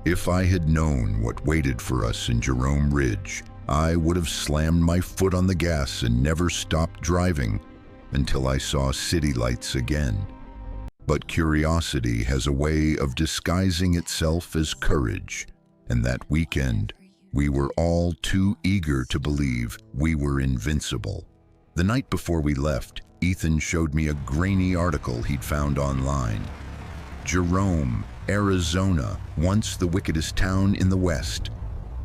If I had known what waited for us in Jerome Ridge, I would have slammed my foot on the gas and never stopped driving until I saw city lights again. But curiosity has a way of disguising itself as courage, and that weekend, we were all too eager to believe we were invincible. The night before we left, Ethan showed me a grainy article he'd found online. Jerome, Arizona, once the wickedest town in the West.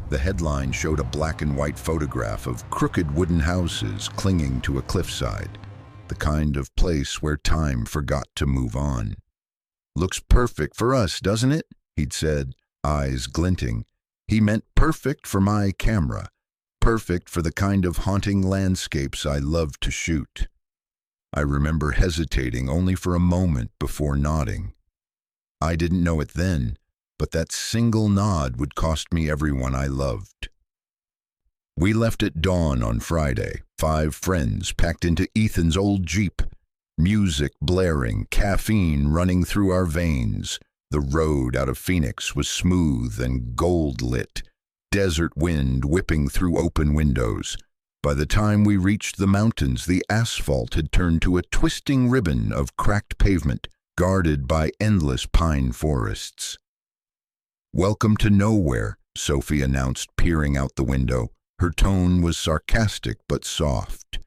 The headline showed a black and white photograph of crooked wooden houses clinging to a cliffside, the kind of place where time forgot to move on. "Looks perfect for us, doesn't it?" he'd said, eyes glinting. He meant perfect for my camera, perfect for the kind of haunting landscapes I love to shoot. I remember hesitating only for a moment before nodding. I didn't know it then, but that single nod would cost me everyone I loved. We left at dawn on Friday, 5 friends packed into Ethan's old Jeep, music blaring, caffeine running through our veins. The road out of Phoenix was smooth and gold-lit, desert wind whipping through open windows. By the time we reached the mountains, the asphalt had turned to a twisting ribbon of cracked pavement, guarded by endless pine forests. "Welcome to nowhere," Sophie announced, peering out the window. Her tone was sarcastic but soft.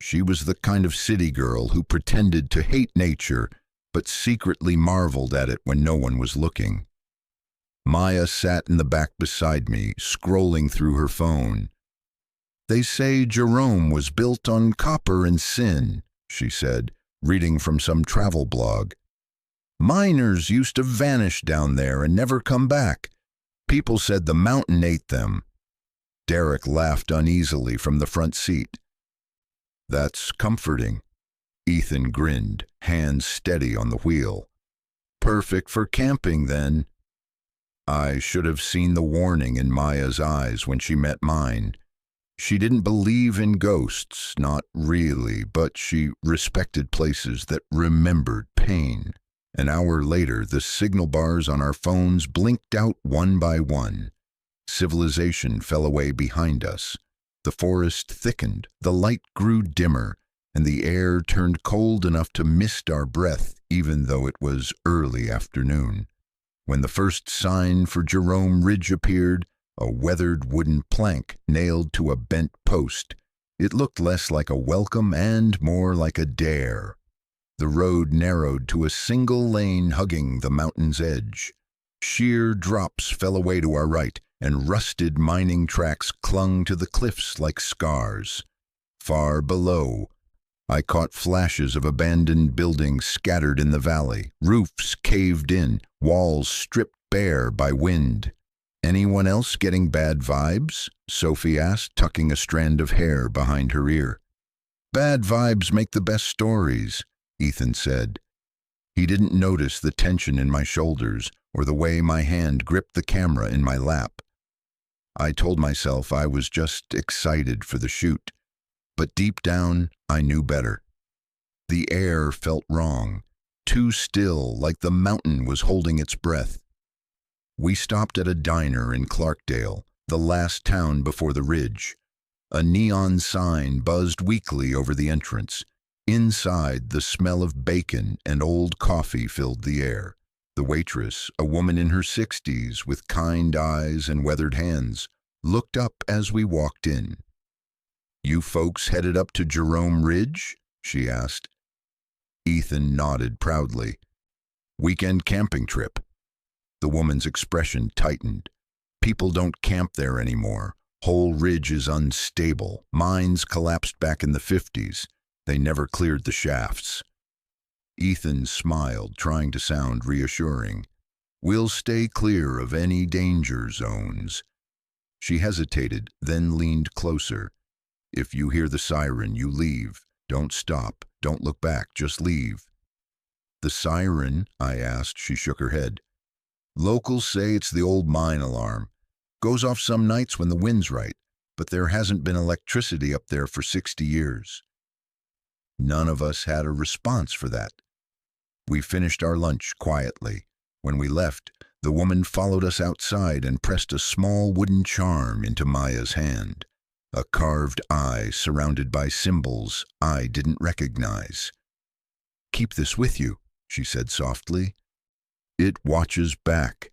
She was the kind of city girl who pretended to hate nature, but secretly marveled at it when no one was looking. Maya sat in the back beside me, scrolling through her phone. "They say Jerome was built on copper and sin," she said, reading from some travel blog. "Miners used to vanish down there and never come back. People said the mountain ate them." Derek laughed uneasily from the front seat. "That's comforting." Ethan grinned, hands steady on the wheel. "Perfect for camping, then." I should have seen the warning in Maya's eyes when she met mine. She didn't believe in ghosts, not really, but she respected places that remembered pain. An hour later, the signal bars on our phones blinked out one by one. Civilization fell away behind us. The forest thickened, the light grew dimmer, and the air turned cold enough to mist our breath even though it was early afternoon. When the first sign for Jerome Ridge appeared, a weathered wooden plank nailed to a bent post, it looked less like a welcome and more like a dare. The road narrowed to a single lane hugging the mountain's edge. Sheer drops fell away to our right, and rusted mining tracks clung to the cliffs like scars. Far below, I caught flashes of abandoned buildings scattered in the valley, roofs caved in, walls stripped bare by wind. "Anyone else getting bad vibes?" Sophie asked, tucking a strand of hair behind her ear. "Bad vibes make the best stories," Ethan said. He didn't notice the tension in my shoulders or the way my hand gripped the camera in my lap. I told myself I was just excited for the shoot, but deep down I knew better. The air felt wrong, too still, like the mountain was holding its breath. We stopped at a diner in Clarkdale, the last town before the ridge. A neon sign buzzed weakly over the entrance. Inside, the smell of bacon and old coffee filled the air. The waitress, a woman in her 60s with kind eyes and weathered hands, looked up as we walked in. "You folks headed up to Jerome Ridge?" she asked. Ethan nodded proudly. "Weekend camping trip." The woman's expression tightened. "People don't camp there anymore. Whole ridge is unstable. Mines collapsed back in the 50s. They never cleared the shafts." Ethan smiled, trying to sound reassuring. "We'll stay clear of any danger zones." She hesitated, then leaned closer. "If you hear the siren, you leave. Don't stop. Don't look back. Just leave." "The siren?" I asked. She shook her head. "Locals say it's the old mine alarm. Goes off some nights when the wind's right, but there hasn't been electricity up there for 60 years. None of us had a response for that. We finished our lunch quietly. When we left, The woman followed us outside and pressed a small wooden charm into Maya's hand. A carved eye surrounded by symbols I didn't recognize. "Keep this with you," she said softly. "It watches back."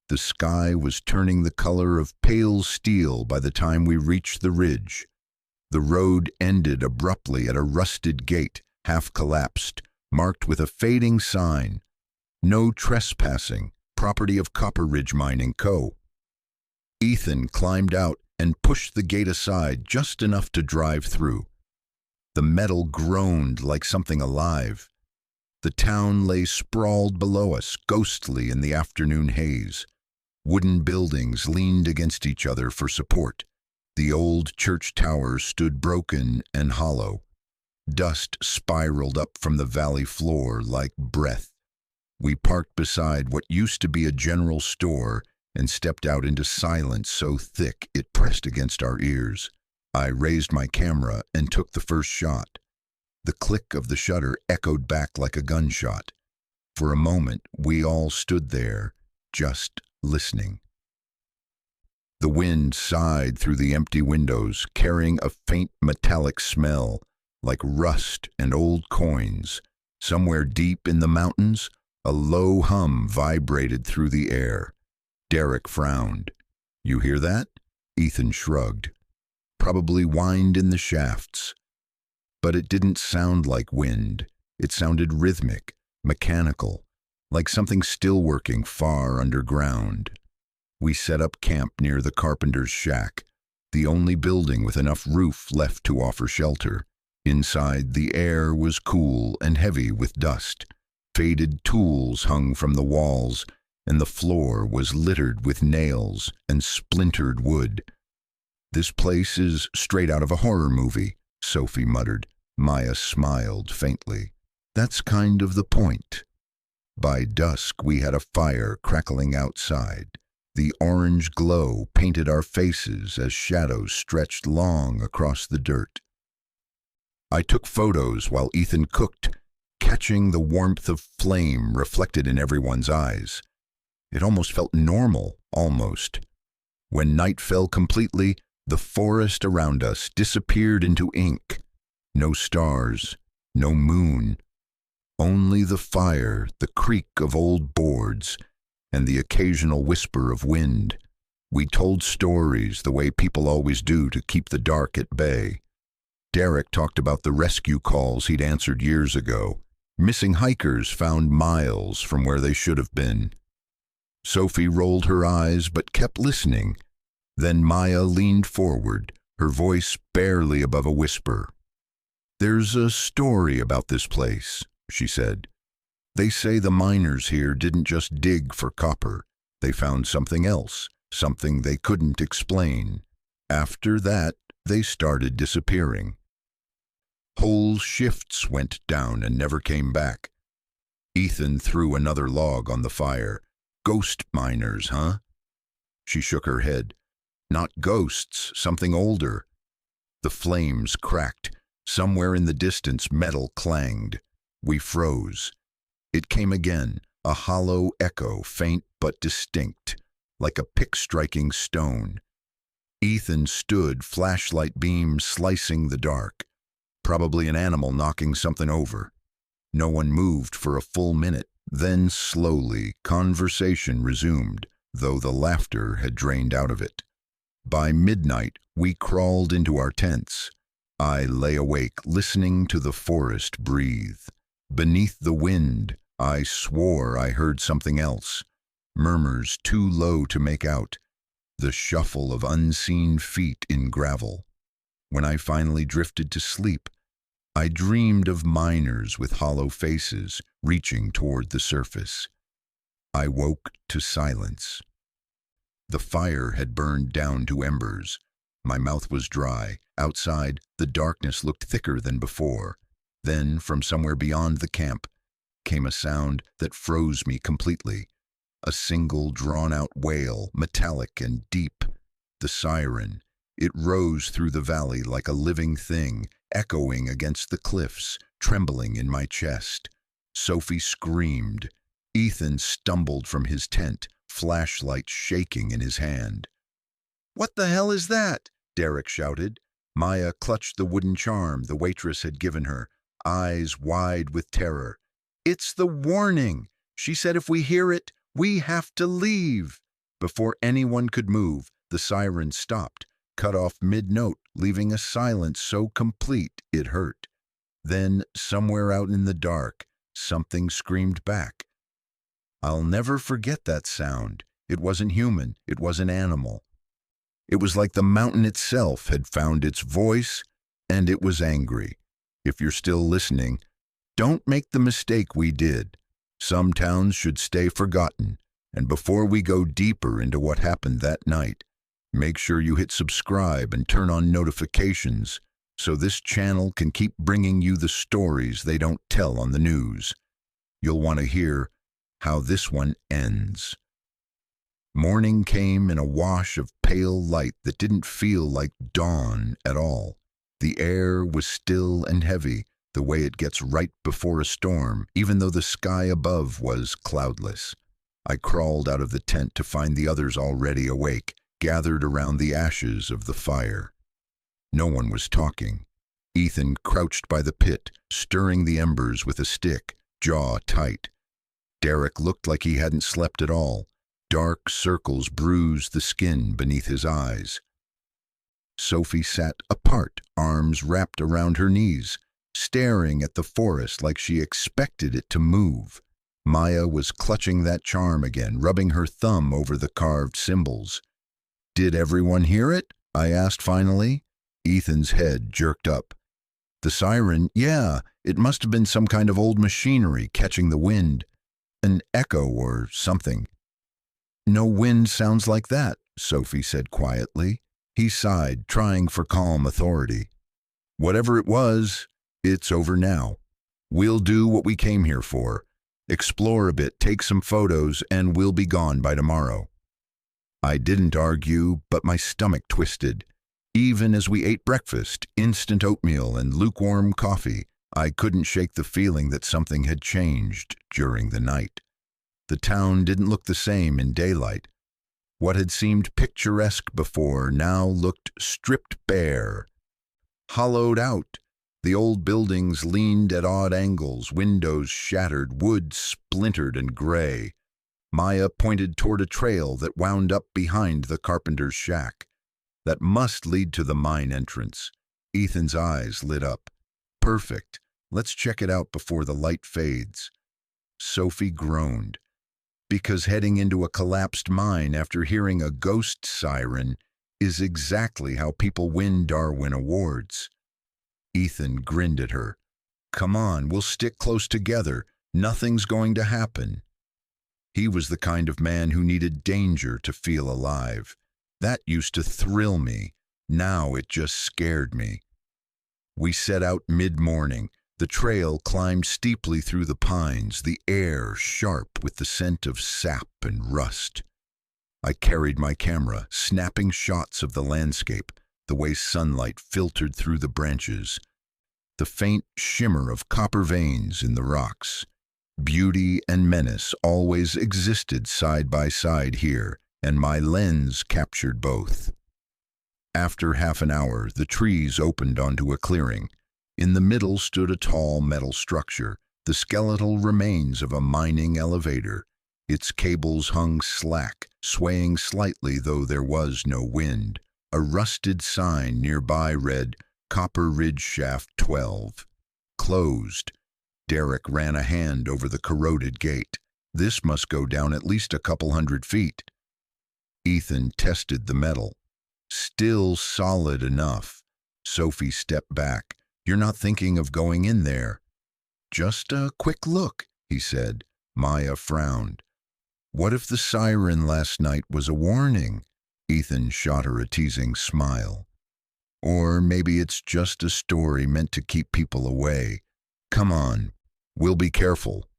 The sky was turning the color of pale steel by the time we reached the ridge. The road ended abruptly at a rusted gate, half collapsed, marked with a fading sign, "No trespassing, property of Copper Ridge Mining Co." Ethan climbed out and pushed the gate aside just enough to drive through. The metal groaned like something alive. The town lay sprawled below us, ghostly in the afternoon haze. Wooden buildings leaned against each other for support. The old church tower stood broken and hollow. Dust spiraled up from the valley floor like breath. We parked beside what used to be a general store and stepped out into silence so thick it pressed against our ears. I raised my camera and took the first shot. The click of the shutter echoed back like a gunshot. For a moment, we all stood there, just listening. The wind sighed through the empty windows, carrying a faint metallic smell, like rust and old coins. Somewhere deep in the mountains, a low hum vibrated through the air. Derek frowned. "You hear that?" Ethan shrugged. "Probably wind in the shafts." But it didn't sound like wind. It sounded rhythmic, mechanical, like something still working far underground. We set up camp near the carpenter's shack, the only building with enough roof left to offer shelter. Inside, the air was cool and heavy with dust. Faded tools hung from the walls, and the floor was littered with nails and splintered wood. "This place is straight out of a horror movie," Sophie muttered. Maya smiled faintly. "That's kind of the point." By dusk, we had a fire crackling outside. The orange glow painted our faces as shadows stretched long across the dirt. I took photos while Ethan cooked, catching the warmth of flame reflected in everyone's eyes. It almost felt normal, almost. When night fell completely, the forest around us disappeared into ink. No stars, no moon. Only the fire, the creak of old boards, and the occasional whisper of wind. We told stories the way people always do to keep the dark at bay. Derek talked about the rescue calls he'd answered years ago. Missing hikers found miles from where they should have been. Sophie rolled her eyes but kept listening. Then Maya leaned forward, her voice barely above a whisper. "There's a story about this place," she said. "They say the miners here didn't just dig for copper. They found something else, something they couldn't explain. After that, they started disappearing. Whole shifts went down and never came back." Ethan threw another log on the fire. "Ghost miners, huh?" She shook her head. "Not ghosts, something older." The flames cracked. Somewhere in the distance, metal clanged. We froze. It came again, a hollow echo, faint but distinct, like a pick striking stone. Ethan stood, flashlight beam slicing the dark. Probably an animal knocking something over. No one moved for a full minute. Then, slowly, conversation resumed, though the laughter had drained out of it. By midnight, we crawled into our tents. I lay awake, listening to the forest breathe. Beneath the wind, I swore I heard something else. Murmurs too low to make out. The shuffle of unseen feet in gravel. When I finally drifted to sleep, I dreamed of miners with hollow faces reaching toward the surface. I woke to silence. The fire had burned down to embers. My mouth was dry. Outside, the darkness looked thicker than before. Then, from somewhere beyond the camp, came a sound that froze me completely. A single drawn-out wail, metallic and deep. The siren. It rose through the valley like a living thing, echoing against the cliffs, trembling in my chest. Sophie screamed. Ethan stumbled from his tent, flashlight shaking in his hand. "What the hell is that?" Derek shouted. Maya clutched the wooden charm the waitress had given her, eyes wide with terror. "It's the warning! She said if we hear it, we have to leave." Before anyone could move, the siren stopped, cut off mid-note, leaving a silence so complete it hurt. Then, somewhere out in the dark, something screamed back. I'll never forget that sound. It wasn't human, it was an animal. It was like the mountain itself had found its voice, and it was angry. If you're still listening, don't make the mistake we did. Some towns should stay forgotten. And before we go deeper into what happened that night, make sure you hit subscribe and turn on notifications so this channel can keep bringing you the stories they don't tell on the news. You'll want to hear how this one ends. Morning came in a wash of pale light that didn't feel like dawn at all. The air was still and heavy, the way it gets right before a storm, even though the sky above was cloudless. I crawled out of the tent to find the others already awake, gathered around the ashes of the fire. No one was talking. Ethan crouched by the pit, stirring the embers with a stick, jaw tight. Derek looked like he hadn't slept at all. Dark circles bruised the skin beneath his eyes. Sophie sat apart, arms wrapped around her knees, staring at the forest like she expected it to move. Maya was clutching that charm again, rubbing her thumb over the carved symbols. "Did everyone hear it?" I asked finally. Ethan's head jerked up. "The siren, yeah, it must have been some kind of old machinery catching the wind. An echo or something." "No wind sounds like that," Sophie said quietly. He sighed, trying for calm authority. "Whatever it was, it's over now. We'll do what we came here for. Explore a bit, take some photos, and we'll be gone by tomorrow." I didn't argue, but my stomach twisted. Even as we ate breakfast, instant oatmeal and lukewarm coffee, I couldn't shake the feeling that something had changed during the night. The town didn't look the same in daylight. What had seemed picturesque before now looked stripped bare, hollowed out. The old buildings leaned at odd angles, windows shattered, wood splintered and gray. Maya pointed toward a trail that wound up behind the carpenter's shack. That must lead to the mine entrance. Ethan's eyes lit up. "Perfect. Let's check it out before the light fades." Sophie groaned. Because heading into a collapsed mine after hearing a ghost siren is exactly how people win Darwin Awards. Ethan grinned at her. "Come on, we'll stick close together. Nothing's going to happen." He was the kind of man who needed danger to feel alive. That used to thrill me. Now it just scared me. We set out mid-morning. The trail climbed steeply through the pines, the air sharp with the scent of sap and rust. I carried my camera, snapping shots of the landscape, the way sunlight filtered through the branches, the faint shimmer of copper veins in the rocks. Beauty and menace always existed side by side here, and my lens captured both. After half an hour, the trees opened onto a clearing. In the middle stood a tall metal structure, the skeletal remains of a mining elevator. Its cables hung slack, swaying slightly though there was no wind. A rusted sign nearby read, "Copper Ridge Shaft 12. Closed." Derek ran a hand over the corroded gate. "This must go down at least a couple 100 feet." Ethan tested the metal. Still solid enough. Sophie stepped back. "You're not thinking of going in there?" "Just a quick look," he said. Maya frowned. "What if the siren last night was a warning?" Ethan shot her a teasing smile. "Or maybe it's just a story meant to keep people away. Come on, we'll be careful."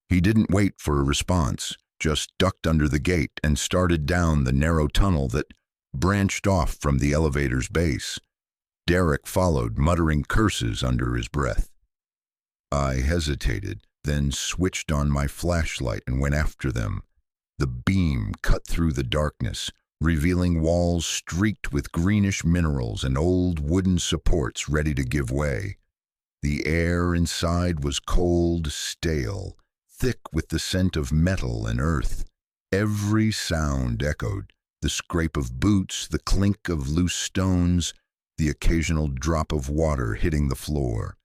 He didn't wait for a response, just ducked under the gate and started down the narrow tunnel that branched off from the elevator's base. Derek followed, muttering curses under his breath. I hesitated. then switched on my flashlight and went after them. The beam cut through the darkness, revealing walls streaked with greenish minerals and old wooden supports ready to give way. The air inside was cold, stale, thick with the scent of metal and earth. Every sound echoed, the scrape of boots, the clink of loose stones, the occasional drop of water hitting the floor.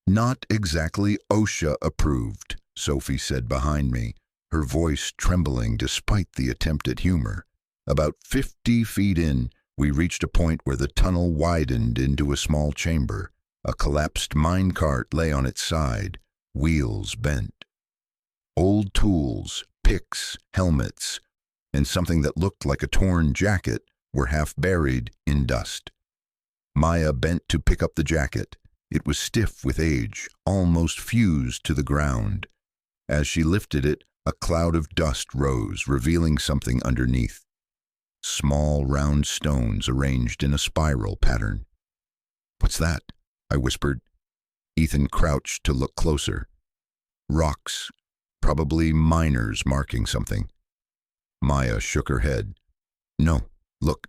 "Not exactly OSHA approved," Sophie said behind me, her voice trembling despite the attempt at humor. About 50 feet in, we reached a point where the tunnel widened into a small chamber. A collapsed minecart lay on its side, wheels bent. Old tools, picks, helmets, and something that looked like a torn jacket were half buried in dust. Maya bent to pick up the jacket. It was stiff with age, almost fused to the ground. As she lifted it, a cloud of dust rose, revealing something underneath. Small, round stones arranged in a spiral pattern. "What's that?" I whispered. Ethan crouched to look closer. "Rocks, probably miners marking something." Maya shook her head. "No, look."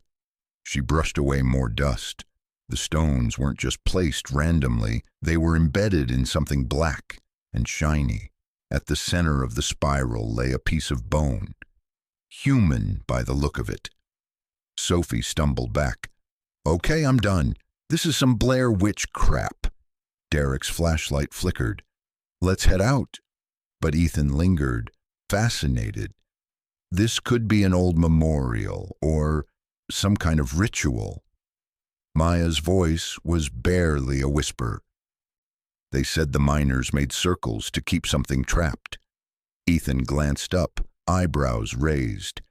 She brushed away more dust. The stones weren't just placed randomly, they were embedded in something black and shiny. At the center of the spiral lay a piece of bone. Human by the look of it. Sophie stumbled back. "Okay, I'm done. This is some Blair Witch crap." Derek's flashlight flickered. "Let's head out." But Ethan lingered, fascinated. This could be an old memorial or some kind of ritual. Maya's voice was barely a whisper. "They said the miners made circles to keep something trapped." Ethan glanced up, eyebrows raised.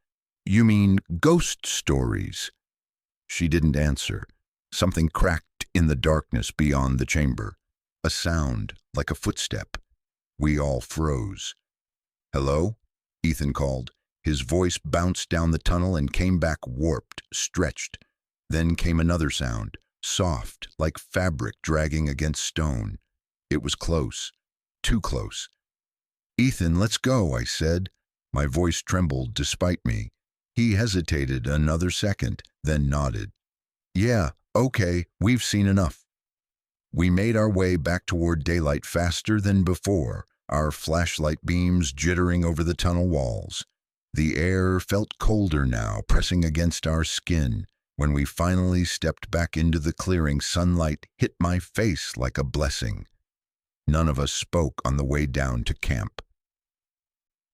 "You mean ghost stories?" She didn't answer. Something cracked in the darkness beyond the chamber. A sound, like a footstep. We all froze. "Hello?" Ethan called. His voice bounced down the tunnel and came back warped, stretched. Then came another sound, soft, like fabric dragging against stone. It was close, too close. "Ethan, let's go," I said. My voice trembled despite me. He hesitated another second, then nodded. "Yeah, okay, we've seen enough." We made our way back toward daylight faster than before, our flashlight beams jittering over the tunnel walls. The air felt colder now, pressing against our skin. When we finally stepped back into the clearing, sunlight hit my face like a blessing. None of us spoke on the way down to camp.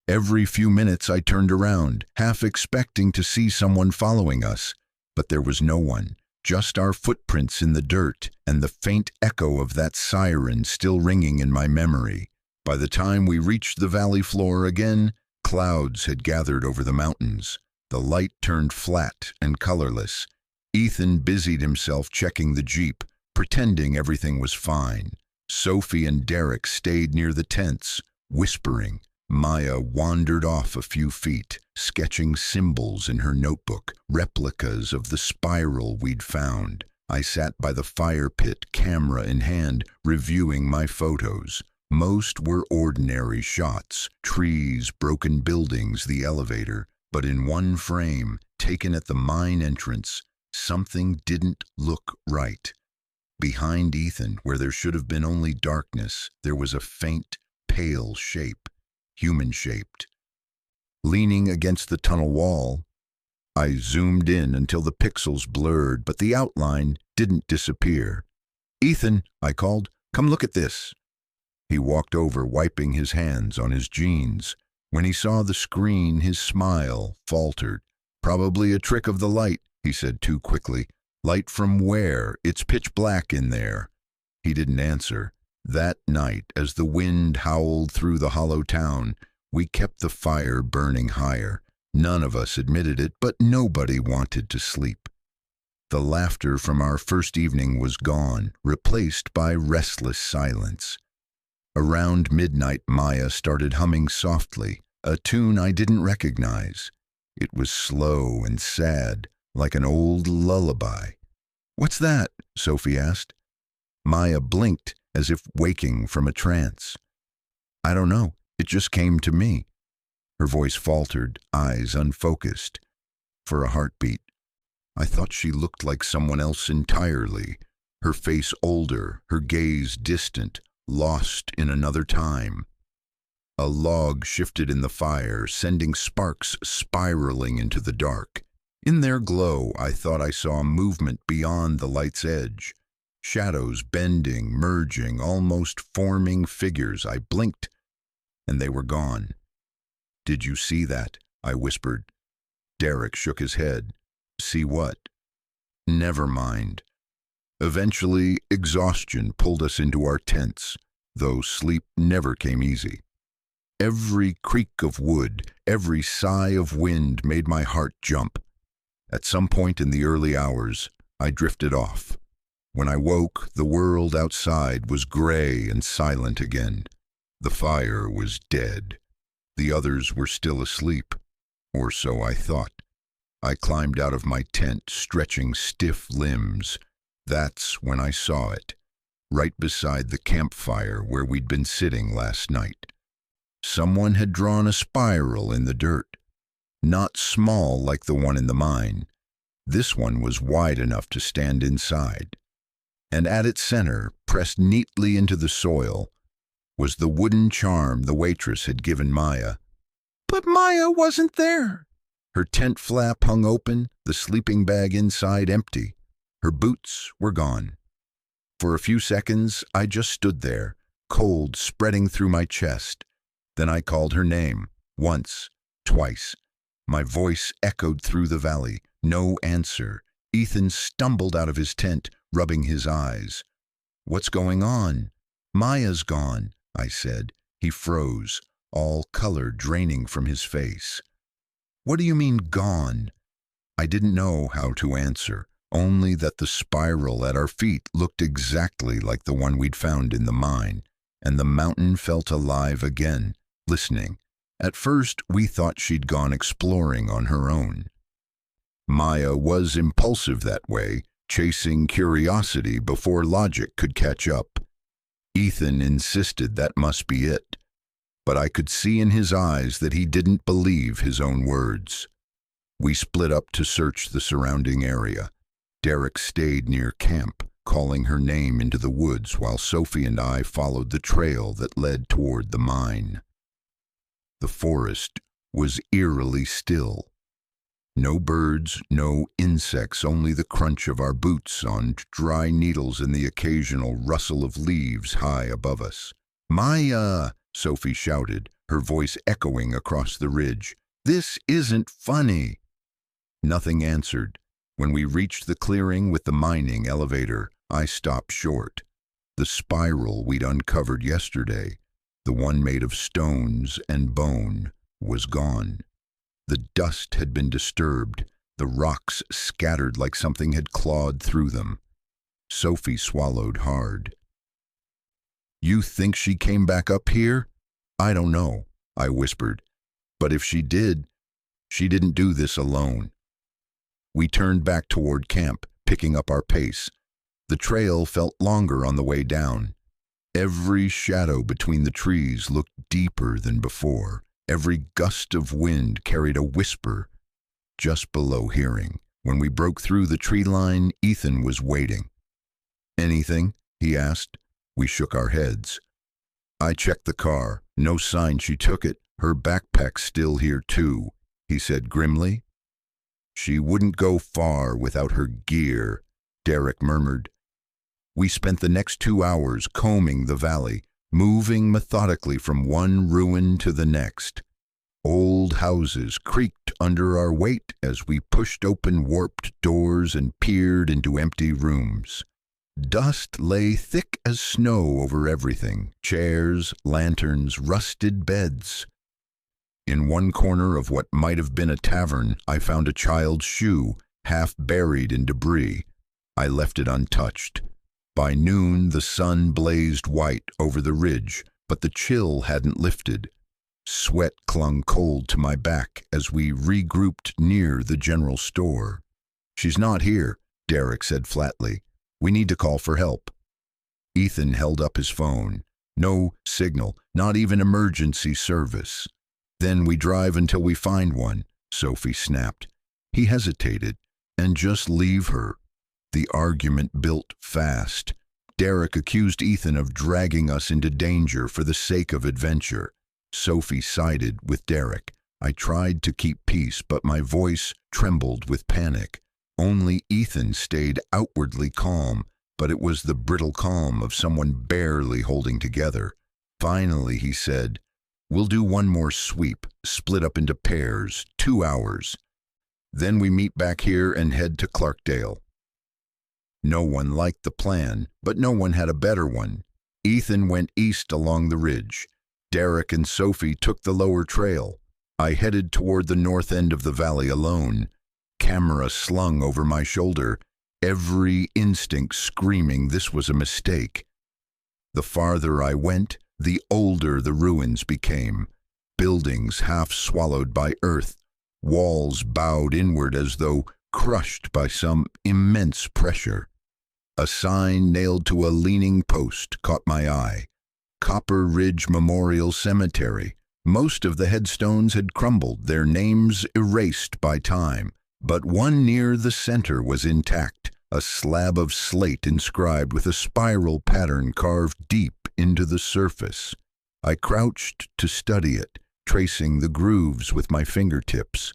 Every few minutes I turned around, half expecting to see someone following us, but there was no one, just our footprints in the dirt and the faint echo of that siren still ringing in my memory. By the time we reached the valley floor again, clouds had gathered over the mountains. The light turned flat and colorless. Ethan busied himself checking the Jeep, pretending everything was fine. Sophie and Derek stayed near the tents, whispering. Maya wandered off a few feet, sketching symbols in her notebook, replicas of the spiral we'd found. I sat by the fire pit, camera in hand, reviewing my photos. Most were ordinary shots, trees, broken buildings, the elevator. But in one frame, taken at the mine entrance, something didn't look right. Behind Ethan, where there should have been only darkness, there was a faint, pale shape, human-shaped. Leaning against the tunnel wall, I zoomed in until the pixels blurred, but the outline didn't disappear. "Ethan," I called, "come look at this." He walked over, wiping his hands on his jeans. When he saw the screen, his smile faltered. "Probably a trick of the light," he said too quickly. "Light from where? It's pitch black in there." He didn't answer. That night, as the wind howled through the hollow town, we kept the fire burning higher. None of us admitted it, but nobody wanted to sleep. The laughter from our first evening was gone, replaced by restless silence. Around midnight, Maya started humming softly, a tune I didn't recognize. It was slow and sad, like an old lullaby. "What's that?" Sophie asked. Maya blinked, as if waking from a trance. I don't know. It just came to me. Her voice faltered, eyes unfocused. For a heartbeat, I thought she looked like someone else entirely. Her face older, her gaze distant, lost in another time. A log shifted in the fire, sending sparks spiraling into the dark. In their glow, I thought I saw movement beyond the light's edge. Shadows bending, merging, almost forming figures. I blinked, and they were gone. "Did you see that?" I whispered. Derek shook his head. "See what?" "Never mind." Eventually, exhaustion pulled us into our tents, though sleep never came easy. Every creak of wood, every sigh of wind made my heart jump. At some point in the early hours, I drifted off. When I woke, the world outside was gray and silent again. The fire was dead. The others were still asleep, or so I thought. I climbed out of my tent, stretching stiff limbs. That's when I saw it, right beside the campfire where we'd been sitting last night. Someone had drawn a spiral in the dirt. Not small like the one in the mine. This one was wide enough to stand inside. And at its center, pressed neatly into the soil, was the wooden charm the waitress had given Maya. But Maya wasn't there. Her tent flap hung open, the sleeping bag inside empty. Her boots were gone. For a few seconds, I just stood there, cold spreading through my chest. Then I called her name, once, twice. My voice echoed through the valley. No answer. Ethan stumbled out of his tent, rubbing his eyes. "What's going on?" "Maya's gone," I said. He froze, all color draining from his face. "What do you mean, gone?" I didn't know how to answer, only that the spiral at our feet looked exactly like the one we'd found in the mine, and the mountain felt alive again, listening. At first, we thought she'd gone exploring on her own. Maya was impulsive that way, chasing curiosity before logic could catch up. Ethan insisted that must be it, but I could see in his eyes that he didn't believe his own words. We split up to search the surrounding area. Derek stayed near camp, calling her name into the woods while Sophie and I followed the trail that led toward the mine. The forest was eerily still. No birds, no insects, only the crunch of our boots on dry needles and the occasional rustle of leaves high above us. "Maya!" Sophie shouted, her voice echoing across the ridge. "This isn't funny!" Nothing answered. When we reached the clearing with the mining elevator, I stopped short. The spiral we'd uncovered yesterday, the one made of stones and bone, was gone. The dust had been disturbed, the rocks scattered like something had clawed through them. Sophie swallowed hard. "You think she came back up here?" "I don't know," I whispered. "But if she did, she didn't do this alone." We turned back toward camp, picking up our pace. The trail felt longer on the way down. Every shadow between the trees looked deeper than before. Every gust of wind carried a whisper just below hearing. When we broke through the tree line, Ethan was waiting. "Anything?" he asked. We shook our heads. "I checked the car. No sign she took it. Her backpack's still here too," he said grimly. "She wouldn't go far without her gear," Derek murmured. We spent the next 2 hours combing the valley, moving methodically from one ruin to the next. Old houses creaked under our weight as we pushed open warped doors and peered into empty rooms. Dust lay thick as snow over everything: chairs, lanterns, rusted beds. In one corner of what might have been a tavern, I found a child's shoe, half buried in debris. I left it untouched. By noon, the sun blazed white over the ridge, but the chill hadn't lifted. Sweat clung cold to my back as we regrouped near the general store. "She's not here," Derek said flatly. "We need to call for help." Ethan held up his phone. No signal, not even emergency service. Then we drive until we find one, Sophie snapped. He hesitated. And just leave her. The argument built fast. Derek accused Ethan of dragging us into danger for the sake of adventure. Sophie sided with Derek. I tried to keep peace, but my voice trembled with panic. Only Ethan stayed outwardly calm, but it was the brittle calm of someone barely holding together. Finally, he said, "We'll do one more sweep, split up into pairs, 2 hours. Then we meet back here and head to Clarkdale." No one liked the plan, but no one had a better one. Ethan went east along the ridge. Derek and Sophie took the lower trail. I headed toward the north end of the valley alone, camera slung over my shoulder, every instinct screaming this was a mistake. The farther I went, the older the ruins became. Buildings half swallowed by earth, walls bowed inward as though crushed by some immense pressure. A sign nailed to a leaning post caught my eye. Copper Ridge Memorial Cemetery. Most of the headstones had crumbled, their names erased by time, but one near the center was intact, a slab of slate inscribed with a spiral pattern carved deep into the surface. I crouched to study it, tracing the grooves with my fingertips.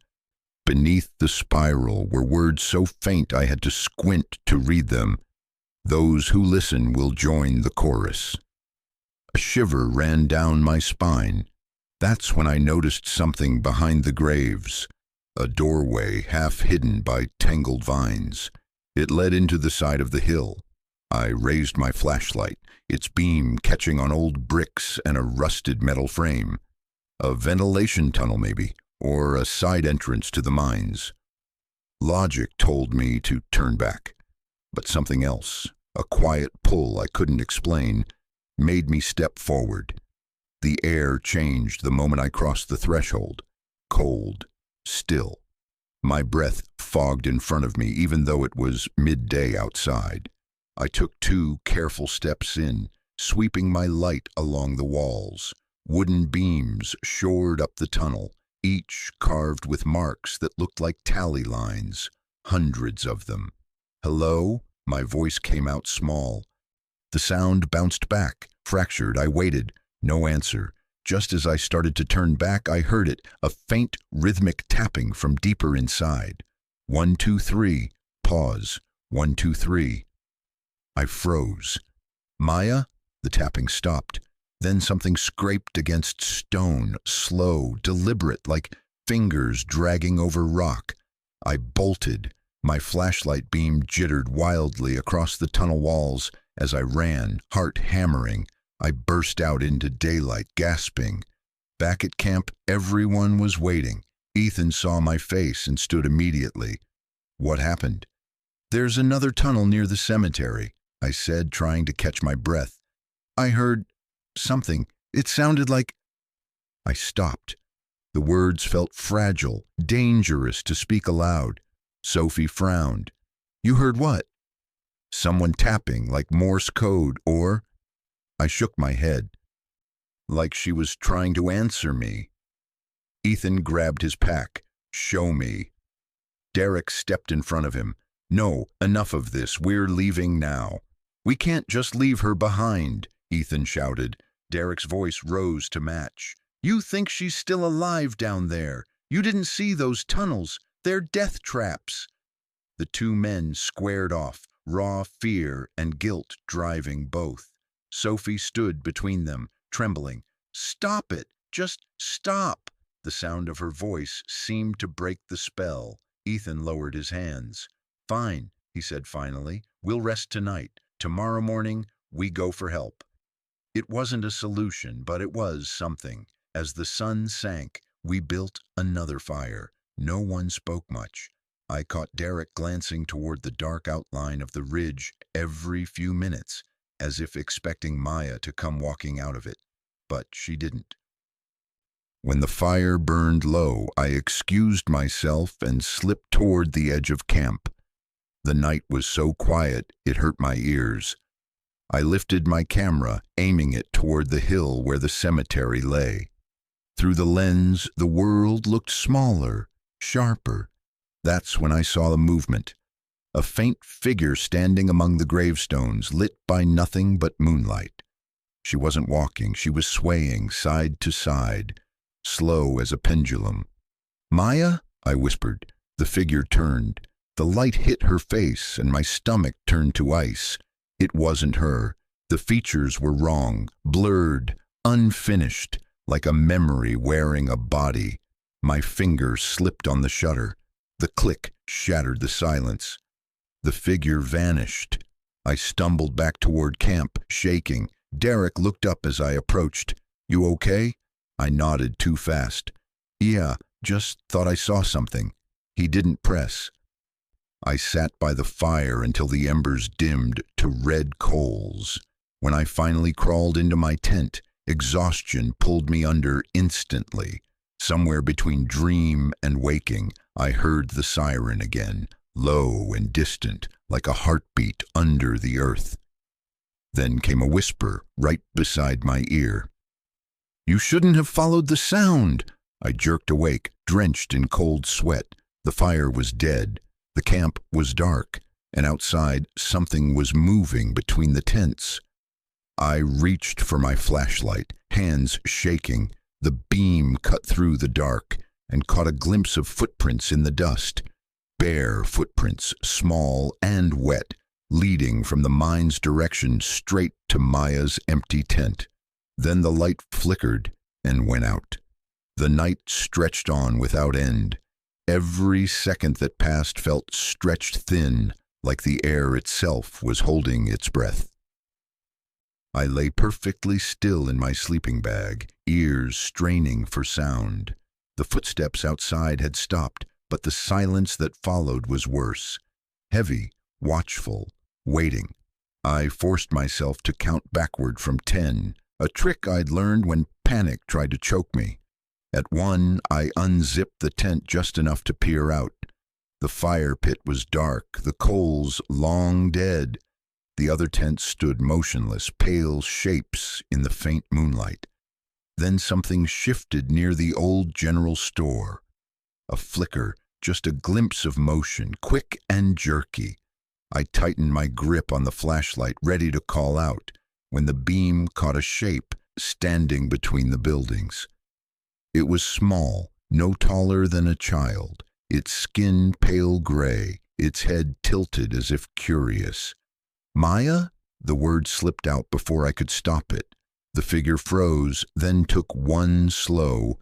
Beneath the spiral were words so faint I had to squint to read them. "Those who listen will join the chorus." A shiver ran down my spine. That's when I noticed something behind the graves. A doorway half hidden by tangled vines. It led into the side of the hill. I raised my flashlight, its beam catching on old bricks and a rusted metal frame. A ventilation tunnel, maybe, or a side entrance to the mines. Logic told me to turn back, but something else, a quiet pull I couldn't explain, made me step forward. The air changed the moment I crossed the threshold. Cold, still. My breath fogged in front of me, even though it was midday outside. I took 2 careful steps in, sweeping my light along the walls. Wooden beams shored up the tunnel, each carved with marks that looked like tally lines, hundreds of them. "Hello?" My voice came out small. The sound bounced back, fractured. I waited. No answer. Just as I started to turn back, I heard it, a faint, rhythmic tapping from deeper inside. 1, 2, 3. Pause. 1, 2, 3. I froze. "Maya?" The tapping stopped. Then something scraped against stone, slow, deliberate, like fingers dragging over rock. I bolted. My flashlight beam jittered wildly across the tunnel walls. As I ran, heart hammering, I burst out into daylight, gasping. Back at camp, everyone was waiting. Ethan saw my face and stood immediately. "What happened?" "There's another tunnel near the cemetery," I said, trying to catch my breath. "I heard something. It sounded like—" I stopped. The words felt fragile, dangerous to speak aloud. Sophie frowned. "You heard what?" "Someone tapping, like Morse code, or—" I shook my head, like she was trying to answer me. Ethan grabbed his pack. "Show me." Derek stepped in front of him. "No, enough of this. We're leaving now." "We can't just leave her behind," Ethan shouted. Derek's voice rose to match. "You think she's still alive down there. You didn't see those tunnels. They're death traps." The 2 men squared off, raw fear and guilt driving both. Sophie stood between them, trembling. "Stop it! Just stop!" The sound of her voice seemed to break the spell. Ethan lowered his hands. "Fine," he said finally. "We'll rest tonight. Tomorrow morning, we go for help." It wasn't a solution, but it was something. As the sun sank, we built another fire. No one spoke much. I caught Derek glancing toward the dark outline of the ridge every few minutes, as if expecting Maya to come walking out of it. But she didn't. When the fire burned low, I excused myself and slipped toward the edge of camp. The night was so quiet, it hurt my ears. I lifted my camera, aiming it toward the hill where the cemetery lay. Through the lens, the world looked smaller, sharper. That's when I saw the movement. A faint figure standing among the gravestones, lit by nothing but moonlight. She wasn't walking, she was swaying side to side, slow as a pendulum. "Maya?" I whispered. The figure turned. The light hit her face, and my stomach turned to ice. It wasn't her. The features were wrong, blurred, unfinished, like a memory wearing a body. My finger slipped on the shutter. The click shattered the silence. The figure vanished. I stumbled back toward camp, shaking. Derek looked up as I approached. "You okay?" I nodded too fast. "Yeah, just thought I saw something." He didn't press. I sat by the fire until the embers dimmed to red coals. When I finally crawled into my tent, exhaustion pulled me under instantly. Somewhere between dream and waking, I heard the siren again, low and distant, like a heartbeat under the earth. Then came a whisper right beside my ear. "You shouldn't have followed the sound." I jerked awake, drenched in cold sweat. The fire was dead. The camp was dark, and outside something was moving between the tents. I reached for my flashlight, hands shaking. The beam cut through the dark and caught a glimpse of footprints in the dust. Bare footprints, small and wet, leading from the mine's direction straight to Maya's empty tent. Then the light flickered and went out. The night stretched on without end. Every second that passed felt stretched thin, like the air itself was holding its breath. I lay perfectly still in my sleeping bag, ears straining for sound. The footsteps outside had stopped, but the silence that followed was worse. Heavy, watchful, waiting. I forced myself to count backward from 10, a trick I'd learned when panic tried to choke me. At 1, I unzipped the tent just enough to peer out. The fire pit was dark, the coals long dead. The other tents stood motionless, pale shapes in the faint moonlight. Then something shifted near the old general store. A flicker, just a glimpse of motion, quick and jerky. I tightened my grip on the flashlight, ready to call out, when the beam caught a shape standing between the buildings. It was small, no taller than a child, its skin pale gray, its head tilted as if curious. "Maya?" The word slipped out before I could stop it. The figure froze, then took one slow,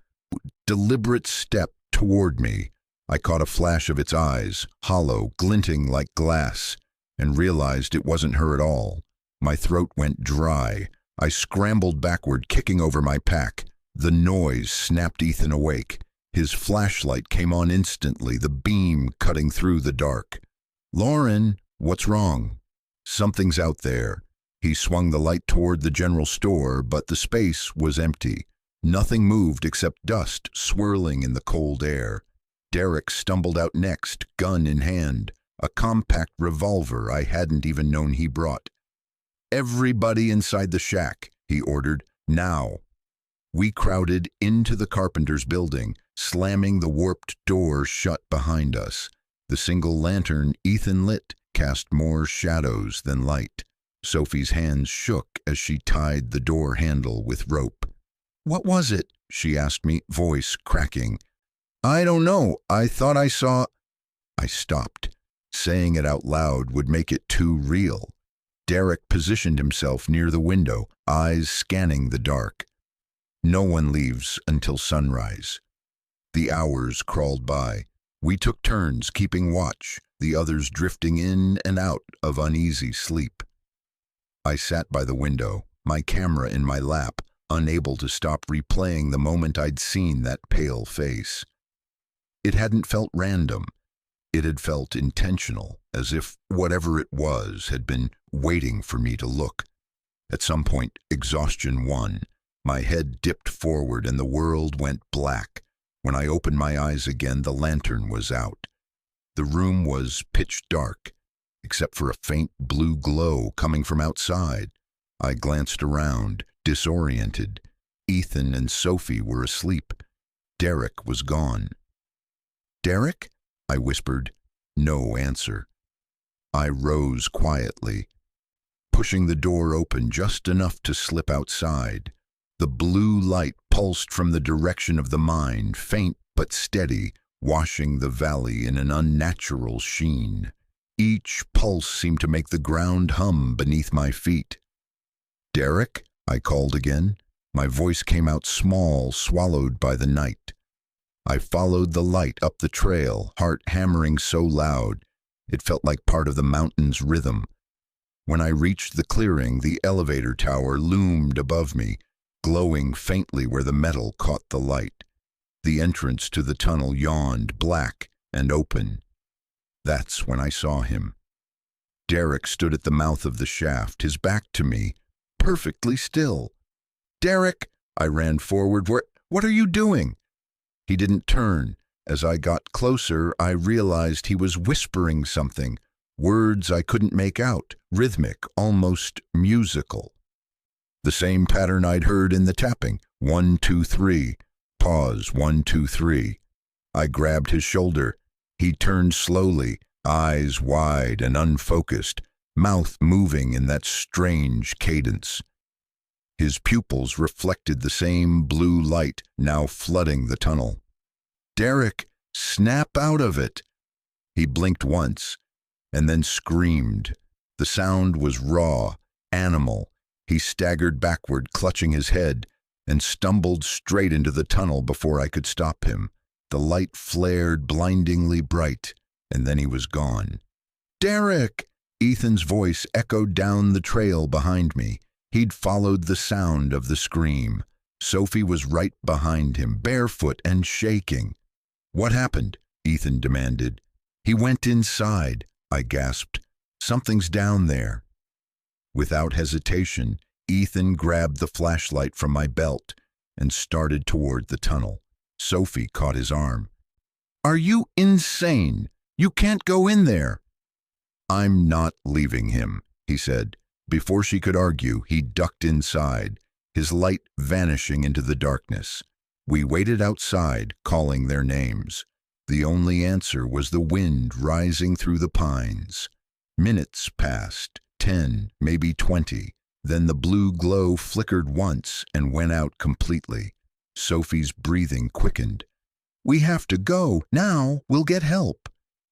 deliberate step toward me. I caught a flash of its eyes, hollow, glinting like glass, and realized it wasn't her at all. My throat went dry. I scrambled backward, kicking over my pack. The noise snapped Ethan awake. His flashlight came on instantly, the beam cutting through the dark. "Lauren, what's wrong?" "Something's out there." He swung the light toward the general store, but the space was empty. Nothing moved except dust swirling in the cold air. Derek stumbled out next, gun in hand, a compact revolver I hadn't even known he brought. "Everybody inside the shack," he ordered, "now." We crowded into the carpenter's building, slamming the warped door shut behind us. The single lantern Ethan lit cast more shadows than light. Sophie's hands shook as she tied the door handle with rope. "What was it?" she asked me, voice cracking. "I don't know. I thought I saw—" I stopped. Saying it out loud would make it too real. Derek positioned himself near the window, eyes scanning the dark. No one leaves until sunrise. The hours crawled by. We took turns keeping watch, the others drifting in and out of uneasy sleep. I sat by the window, my camera in my lap, unable to stop replaying the moment I'd seen that pale face. It hadn't felt random. It had felt intentional, as if whatever it was had been waiting for me to look. At some point, exhaustion won. My head dipped forward and the world went black. When I opened my eyes again, the lantern was out. The room was pitch dark, except for a faint blue glow coming from outside. I glanced around, disoriented. Ethan and Sophie were asleep. Derek was gone. "Derek?" I whispered. No answer. I rose quietly, pushing the door open just enough to slip outside. The blue light pulsed from the direction of the mine, faint but steady, washing the valley in an unnatural sheen. Each pulse seemed to make the ground hum beneath my feet. "Derek?" I called again. My voice came out small, swallowed by the night. I followed the light up the trail, heart hammering so loud, it felt like part of the mountain's rhythm. When I reached the clearing, the elevator tower loomed above me, glowing faintly where the metal caught the light. The entrance to the tunnel yawned, black and open. That's when I saw him. Derek stood at the mouth of the shaft, his back to me, perfectly still. "Derek!" I ran forward. What are you doing?" He didn't turn. As I got closer, I realized he was whispering something, words I couldn't make out, rhythmic, almost musical. The same pattern I'd heard in the tapping. 1, 2, 3. Pause. 1, 2, 3. I grabbed his shoulder. He turned slowly, eyes wide and unfocused, mouth moving in that strange cadence. His pupils reflected the same blue light, now flooding the tunnel. "Derek, snap out of it!" He blinked once, and then screamed. The sound was raw, animal. He staggered backward, clutching his head, and stumbled straight into the tunnel before I could stop him. The light flared blindingly bright, and then he was gone. "Derek!" Ethan's voice echoed down the trail behind me. He'd followed the sound of the scream. Sophie was right behind him, barefoot and shaking. "What happened?" Ethan demanded. "He went inside," I gasped. "Something's down there." Without hesitation, Ethan grabbed the flashlight from my belt and started toward the tunnel. Sophie caught his arm. "Are you insane? You can't go in there." "I'm not leaving him," he said. Before she could argue, he ducked inside, his light vanishing into the darkness. We waited outside, calling their names. The only answer was the wind rising through the pines. Minutes passed, 10, maybe 20. Then the blue glow flickered once and went out completely. Sophie's breathing quickened. "We have to go. Now we'll get help."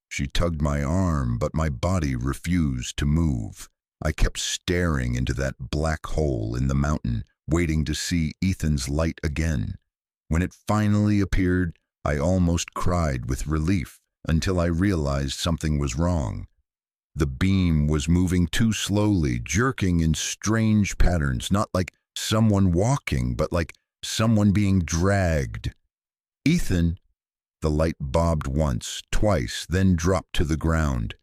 She tugged my arm, but my body refused to move. I kept staring into that black hole in the mountain, waiting to see Ethan's light again. When it finally appeared, I almost cried with relief until I realized something was wrong. The beam was moving too slowly, jerking in strange patterns, not like someone walking, but like someone being dragged. "Ethan!" The light bobbed once, twice, then dropped to the ground.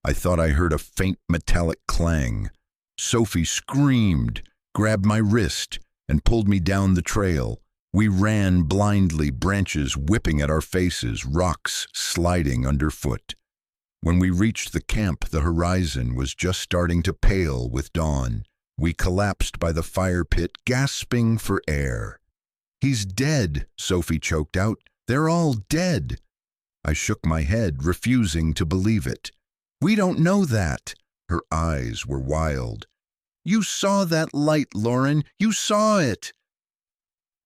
I thought I heard a faint metallic clang. Sophie screamed, grabbed my wrist, and pulled me down the trail. We ran blindly, branches whipping at our faces, rocks sliding underfoot. When we reached the camp, the horizon was just starting to pale with dawn. We collapsed by the fire pit, gasping for air. "He's dead," Sophie choked out. "They're all dead." I shook my head, refusing to believe it. "We don't know that." Her eyes were wild. "You saw that light, Lauren. You saw it."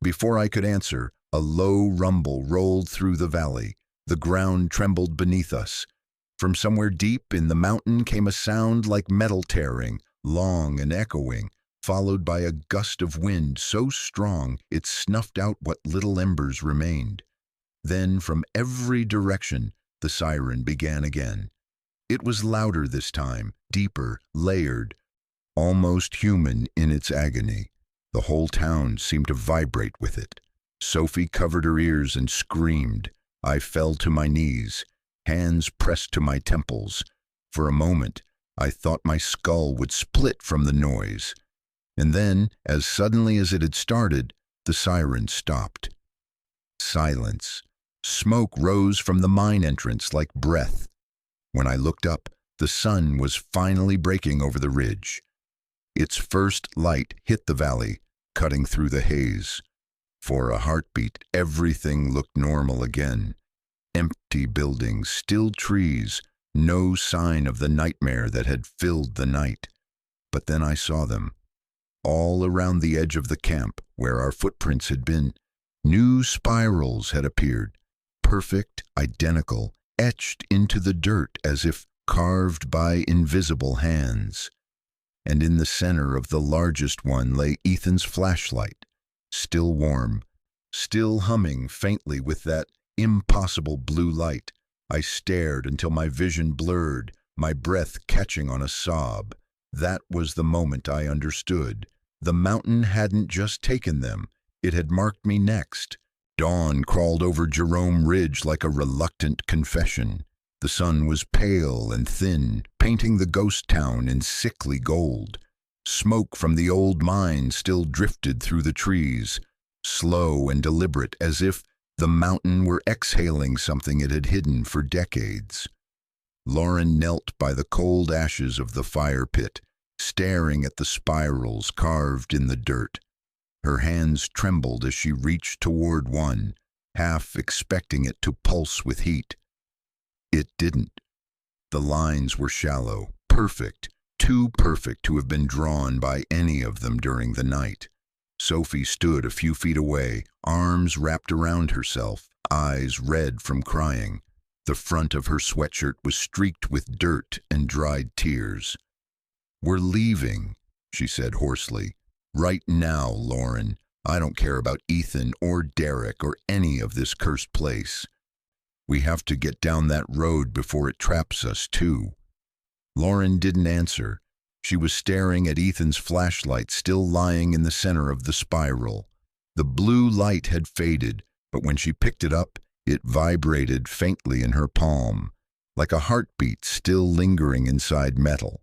Before I could answer, a low rumble rolled through the valley. The ground trembled beneath us. From somewhere deep in the mountain came a sound like metal tearing, long and echoing, followed by a gust of wind so strong it snuffed out what little embers remained. Then, from every direction, the siren began again. It was louder this time, deeper, layered, almost human in its agony. The whole town seemed to vibrate with it. Sophie covered her ears and screamed. I fell to my knees, hands pressed to my temples. For a moment, I thought my skull would split from the noise. And then, as suddenly as it had started, the siren stopped. Silence. Smoke rose from the mine entrance like breath. When I looked up, the sun was finally breaking over the ridge. Its first light hit the valley, cutting through the haze. For a heartbeat, everything looked normal again. Empty buildings, still trees, no sign of the nightmare that had filled the night. But then I saw them. All around the edge of the camp, where our footprints had been, new spirals had appeared, perfect, identical, etched into the dirt as if carved by invisible hands. And in the center of the largest one lay Ethan's flashlight, still warm, still humming faintly with that impossible blue light. I stared until my vision blurred, my breath catching on a sob. That was the moment I understood. The mountain hadn't just taken them, it had marked me next. Dawn crawled over Jerome Ridge like a reluctant confession. The sun was pale and thin, painting the ghost town in sickly gold. Smoke from the old mine still drifted through the trees, slow and deliberate, as if the mountain were exhaling something it had hidden for decades. Lauren knelt by the cold ashes of the fire pit, staring at the spirals carved in the dirt. Her hands trembled as she reached toward one, half expecting it to pulse with heat. It didn't. The lines were shallow, perfect, too perfect to have been drawn by any of them during the night. Sophie stood a few feet away, arms wrapped around herself, eyes red from crying. The front of her sweatshirt was streaked with dirt and dried tears. "We're leaving," she said hoarsely. "Right now, Lauren. I don't care about Ethan or Derek or any of this cursed place. We have to get down that road before it traps us, too." Lauren didn't answer. She was staring at Ethan's flashlight still lying in the center of the spiral. The blue light had faded, but when she picked it up, it vibrated faintly in her palm, like a heartbeat still lingering inside metal.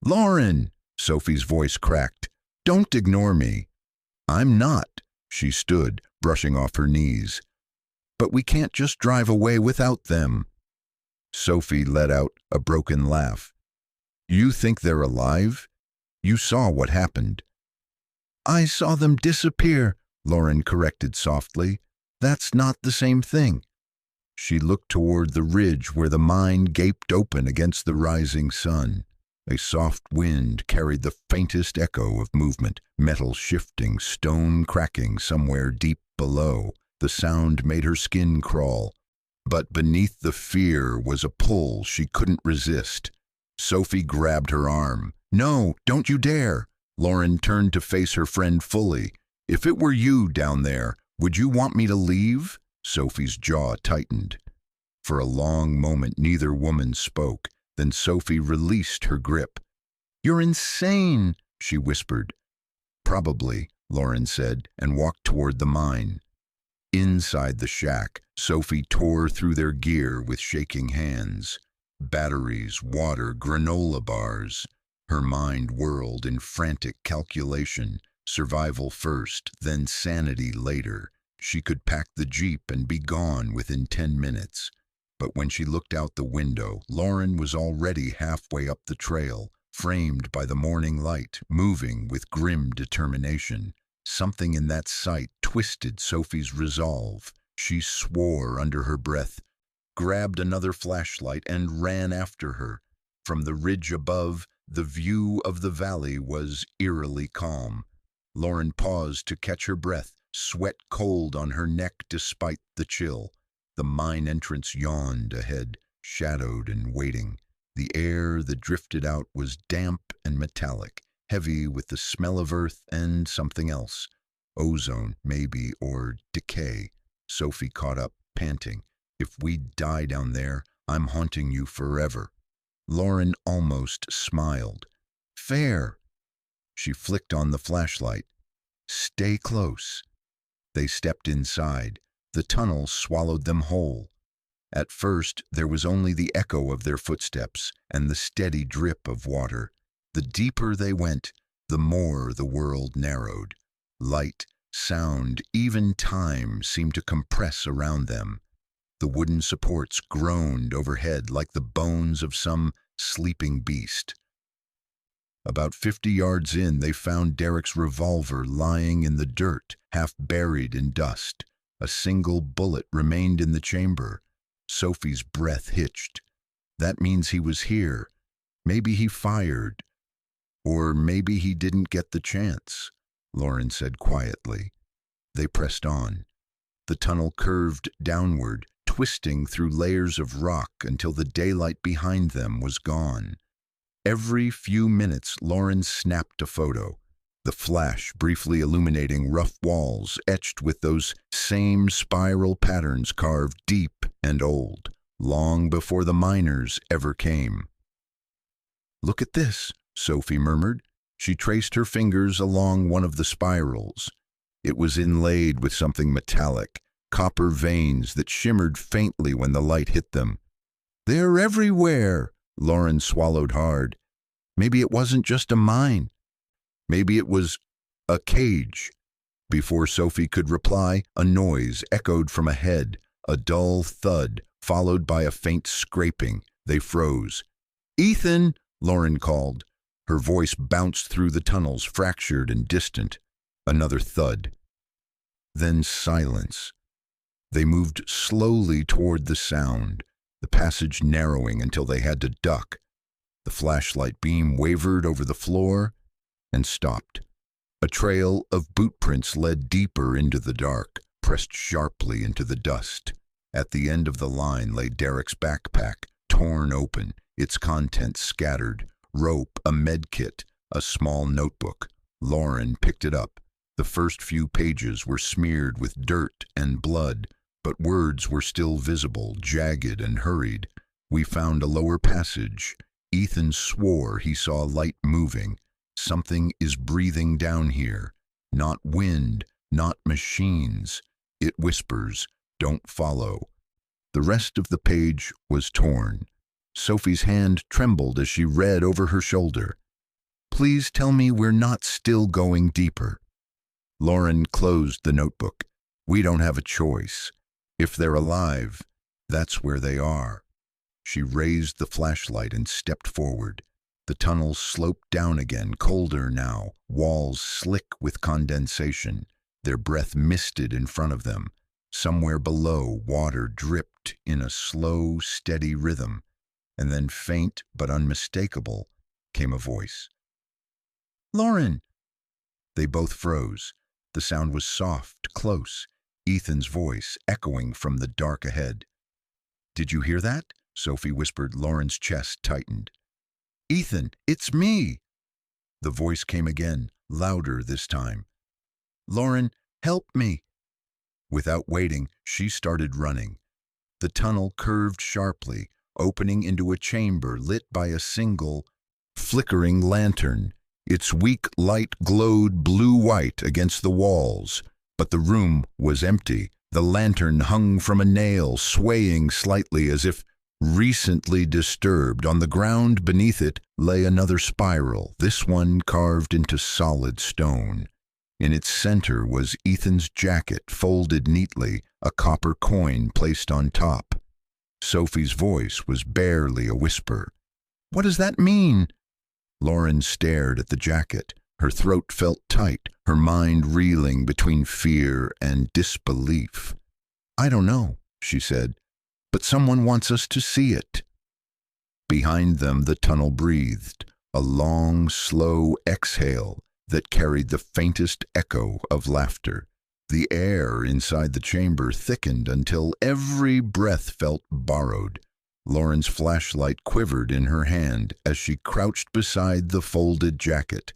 "Lauren!" Sophie's voice cracked. "Don't ignore me." "I'm not." She stood, brushing off her knees. "But we can't just drive away without them." Sophie let out a broken laugh. "You think they're alive? You saw what happened." "I saw them disappear," Lauren corrected softly. "That's not the same thing." She looked toward the ridge where the mine gaped open against the rising sun. A soft wind carried the faintest echo of movement, metal shifting, stone cracking somewhere deep below. The sound made her skin crawl. But beneath the fear was a pull she couldn't resist. Sophie grabbed her arm. "No, don't you dare!" Lauren turned to face her friend fully. "If it were you down there, would you want me to leave?" Sophie's jaw tightened. For a long moment neither woman spoke. Then Sophie released her grip. "You're insane," she whispered. "Probably," Lauren said, and walked toward the mine. Inside the shack, Sophie tore through their gear with shaking hands. Batteries, water, granola bars. Her mind whirled in frantic calculation. Survival first, then sanity later. She could pack the Jeep and be gone within 10 minutes. But when she looked out the window, Lauren was already halfway up the trail, framed by the morning light, moving with grim determination. Something in that sight twisted Sophie's resolve. She swore under her breath, grabbed another flashlight, and ran after her. From the ridge above, the view of the valley was eerily calm. Lauren paused to catch her breath, sweat cold on her neck despite the chill. The mine entrance yawned ahead, shadowed and waiting. The air that drifted out was damp and metallic, heavy with the smell of earth and something else. Ozone, maybe, or decay. Sophie caught up, panting. "If we die down there, I'm haunting you forever." Lauren almost smiled. "Fair." She flicked on the flashlight. "Stay close." They stepped inside. The tunnel swallowed them whole. At first, there was only the echo of their footsteps and the steady drip of water. The deeper they went, the more the world narrowed. Light, sound, even time seemed to compress around them. The wooden supports groaned overhead like the bones of some sleeping beast. About 50 yards in, they found Derek's revolver lying in the dirt, half buried in dust. A single bullet remained in the chamber. Sophie's breath hitched. That means he was here. Maybe he fired. Or maybe he didn't get the chance, Lauren said quietly. They pressed on. The tunnel curved downward, twisting through layers of rock until the daylight behind them was gone. Every few minutes, Lauren snapped a photo, the flash briefly illuminating rough walls etched with those same spiral patterns carved deep and old, long before the miners ever came. "Look at this," Sophie murmured. She traced her fingers along one of the spirals. It was inlaid with something metallic, copper veins that shimmered faintly when the light hit them. "They're everywhere," Lauren swallowed hard. Maybe it wasn't just a mine. Maybe it was a cage. Before Sophie could reply, a noise echoed from ahead, a dull thud, followed by a faint scraping. They froze. "Ethan!" Lauren called. Her voice bounced through the tunnels, fractured and distant. Another thud. Then silence. They moved slowly toward the sound, the passage narrowing until they had to duck. The flashlight beam wavered over the floor and stopped. A trail of boot prints led deeper into the dark, pressed sharply into the dust. At the end of the line lay Derek's backpack, torn open, its contents scattered. Rope, a med kit, a small notebook. Lauren picked it up. The first few pages were smeared with dirt and blood, but words were still visible, jagged and hurried. "We found a lower passage." Ethan swore he saw light moving. "Something is breathing down here. Not wind, not machines. It whispers, 'Don't follow.'" The rest of the page was torn. Sophie's hand trembled as she read over her shoulder. "Please tell me we're not still going deeper." Lauren closed the notebook. "We don't have a choice. If they're alive, that's where they are." She raised the flashlight and stepped forward. The tunnel sloped down again, colder now, walls slick with condensation. Their breath misted in front of them. Somewhere below, water dripped in a slow, steady rhythm. And then, faint but unmistakable, came a voice. "Lauren!" They both froze. The sound was soft, close, Ethan's voice echoing from the dark ahead. "Did you hear that?" Sophie whispered. Lauren's chest tightened. "Ethan, it's me!" The voice came again, louder this time. "Lauren, help me!" Without waiting, she started running. The tunnel curved sharply, opening into a chamber lit by a single, flickering lantern. Its weak light glowed blue-white against the walls, but the room was empty. The lantern hung from a nail, swaying slightly as if recently disturbed. On the ground beneath it lay another spiral, this one carved into solid stone. In its center was Ethan's jacket, folded neatly, a copper coin placed on top. Sophie's voice was barely a whisper. "What does that mean?" Lauren stared at the jacket. Her throat felt tight, her mind reeling between fear and disbelief. "I don't know," she said, "but someone wants us to see it." Behind them, the tunnel breathed, a long, slow exhale that carried the faintest echo of laughter. The air inside the chamber thickened until every breath felt borrowed. Lauren's flashlight quivered in her hand as she crouched beside the folded jacket.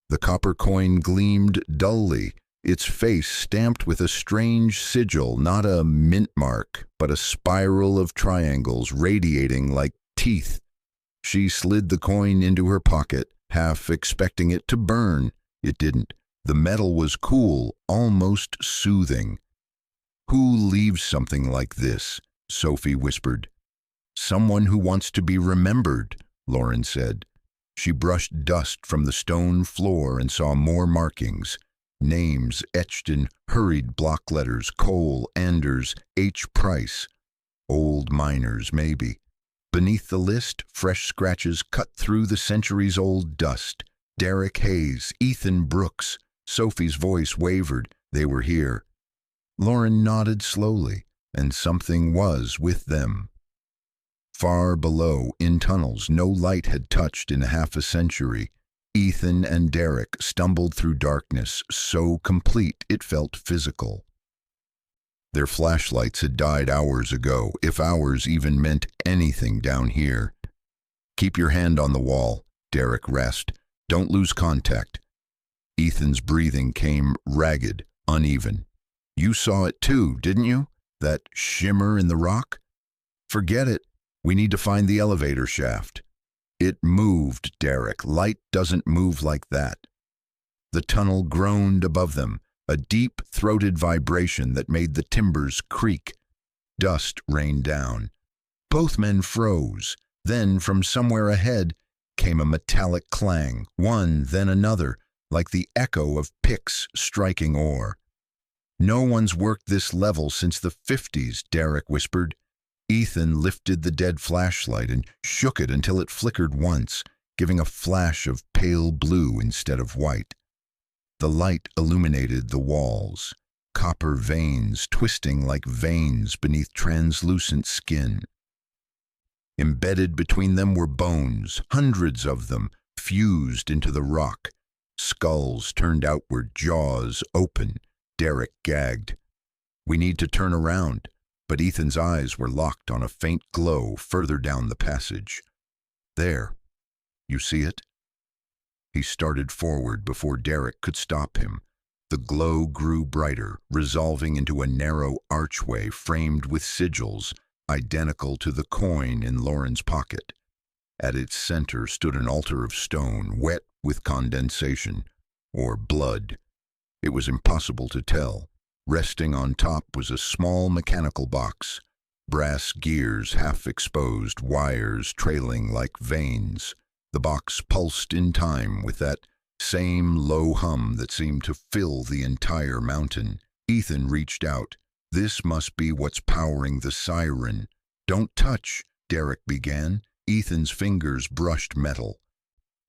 The copper coin gleamed dully, its face stamped with a strange sigil, not a mint mark, but a spiral of triangles radiating like teeth. She slid the coin into her pocket, half expecting it to burn. It didn't. The metal was cool, almost soothing. "Who leaves something like this?" Sophie whispered. "Someone who wants to be remembered," Lauren said. She brushed dust from the stone floor and saw more markings. Names etched in hurried block letters: Cole, Anders, H. Price. Old miners, maybe. Beneath the list, fresh scratches cut through the centuries-old dust. Derek Hayes, Ethan Brooks. Sophie's voice wavered. They were here. Lauren nodded slowly, and something was with them. Far below, in tunnels no light had touched in half a century, Ethan and Derek stumbled through darkness so complete it felt physical. Their flashlights had died hours ago, if hours even meant anything down here. "Keep your hand on the wall," Derek rasped. "Don't lose contact." Ethan's breathing came ragged, uneven. "You saw it too, didn't you? That shimmer in the rock?" "Forget it. We need to find the elevator shaft." "It moved, Derek. Light doesn't move like that." The tunnel groaned above them, a deep-throated vibration that made the timbers creak. Dust rained down. Both men froze. Then, from somewhere ahead, came a metallic clang, one, then another, like the echo of picks striking ore. "No one's worked this level since the 50s, Derek whispered. Ethan lifted the dead flashlight and shook it until it flickered once, giving a flash of pale blue instead of white. The light illuminated the walls, copper veins twisting like veins beneath translucent skin. Embedded between them were bones, hundreds of them, fused into the rock. Skulls turned outward, jaws open. Derek gagged. "We need to turn around," but Ethan's eyes were locked on a faint glow further down the passage. "There. You see it?" He started forward before Derek could stop him. The glow grew brighter, resolving into a narrow archway framed with sigils, identical to the coin in Lauren's pocket. At its center stood an altar of stone, wet with condensation, or blood. It was impossible to tell. Resting on top was a small mechanical box, brass gears half exposed, wires trailing like veins. The box pulsed in time with that same low hum that seemed to fill the entire mountain. Ethan reached out. "This must be what's powering the siren." "Don't touch," Derek began. Ethan's fingers brushed metal.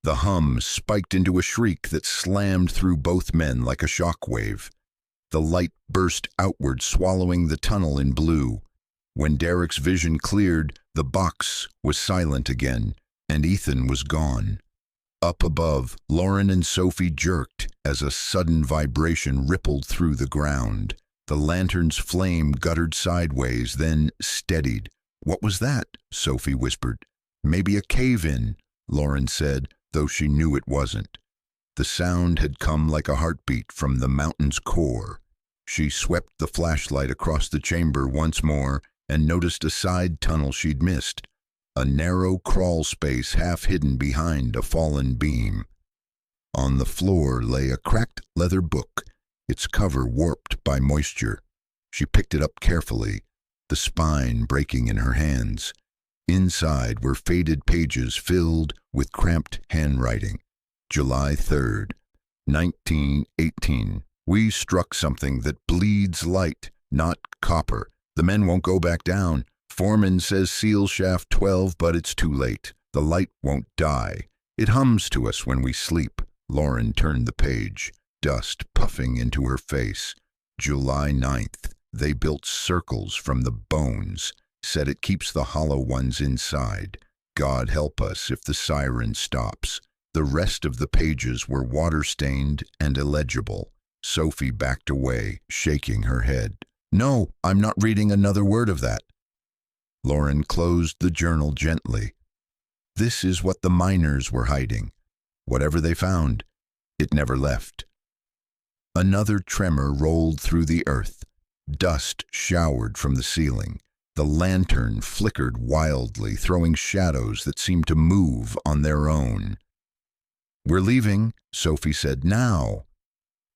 The hum spiked into a shriek that slammed through both men like a shockwave. The light burst outward, swallowing the tunnel in blue. When Derek's vision cleared, the box was silent again, and Ethan was gone. Up above, Lauren and Sophie jerked as a sudden vibration rippled through the ground. The lantern's flame guttered sideways, then steadied. "What was that?" Sophie whispered. "Maybe a cave-in," Lauren said, though she knew it wasn't. The sound had come like a heartbeat from the mountain's core. She swept the flashlight across the chamber once more and noticed a side tunnel she'd missed, a narrow crawl space half hidden behind a fallen beam. On the floor lay a cracked leather book, its cover warped by moisture. She picked it up carefully, the spine breaking in her hands. Inside were faded pages filled with cramped handwriting. July 3rd, 1918. "We struck something that bleeds light, not copper. The men won't go back down. Foreman says seal shaft 12, but it's too late. The light won't die. It hums to us when we sleep." Lauren turned the page, dust puffing into her face. July 9th. "They built circles from the bones. Said it keeps the hollow ones inside. God help us if the siren stops." The rest of the pages were water-stained and illegible. Sophie backed away, shaking her head. "No, I'm not reading another word of that." Lauren closed the journal gently. This is what the miners were hiding. Whatever they found, it never left. Another tremor rolled through the earth. Dust showered from the ceiling. The lantern flickered wildly, throwing shadows that seemed to move on their own. "We're leaving," Sophie said, "now."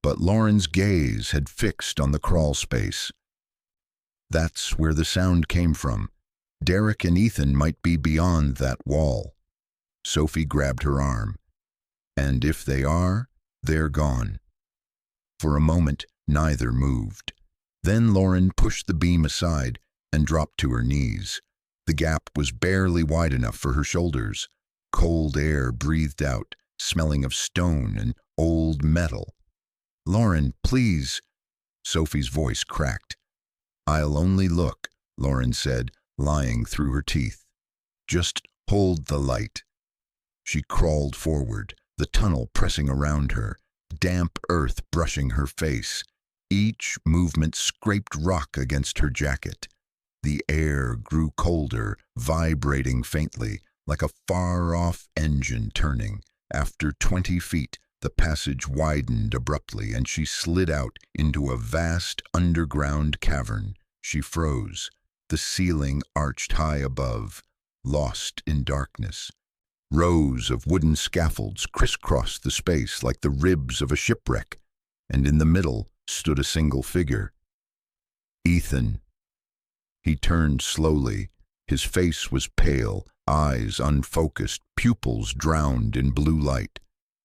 But Lauren's gaze had fixed on the crawl space. That's where the sound came from. Derek and Ethan might be beyond that wall. Sophie grabbed her arm. "And if they are, they're gone." For a moment, neither moved. Then Lauren pushed the beam aside and dropped to her knees. The gap was barely wide enough for her shoulders. Cold air breathed out, smelling of stone and old metal. "Lauren, please." Sophie's voice cracked. "I'll only look," Lauren said, lying through her teeth. "Just hold the light." She crawled forward, the tunnel pressing around her, damp earth brushing her face. Each movement scraped rock against her jacket. The air grew colder, vibrating faintly, like a far-off engine turning. After 20 feet, the passage widened abruptly, and she slid out into a vast underground cavern. She froze. The ceiling arched high above, lost in darkness. Rows of wooden scaffolds crisscrossed the space like the ribs of a shipwreck, and in the middle stood a single figure. Ethan. He turned slowly. His face was pale, eyes unfocused, pupils drowned in blue light.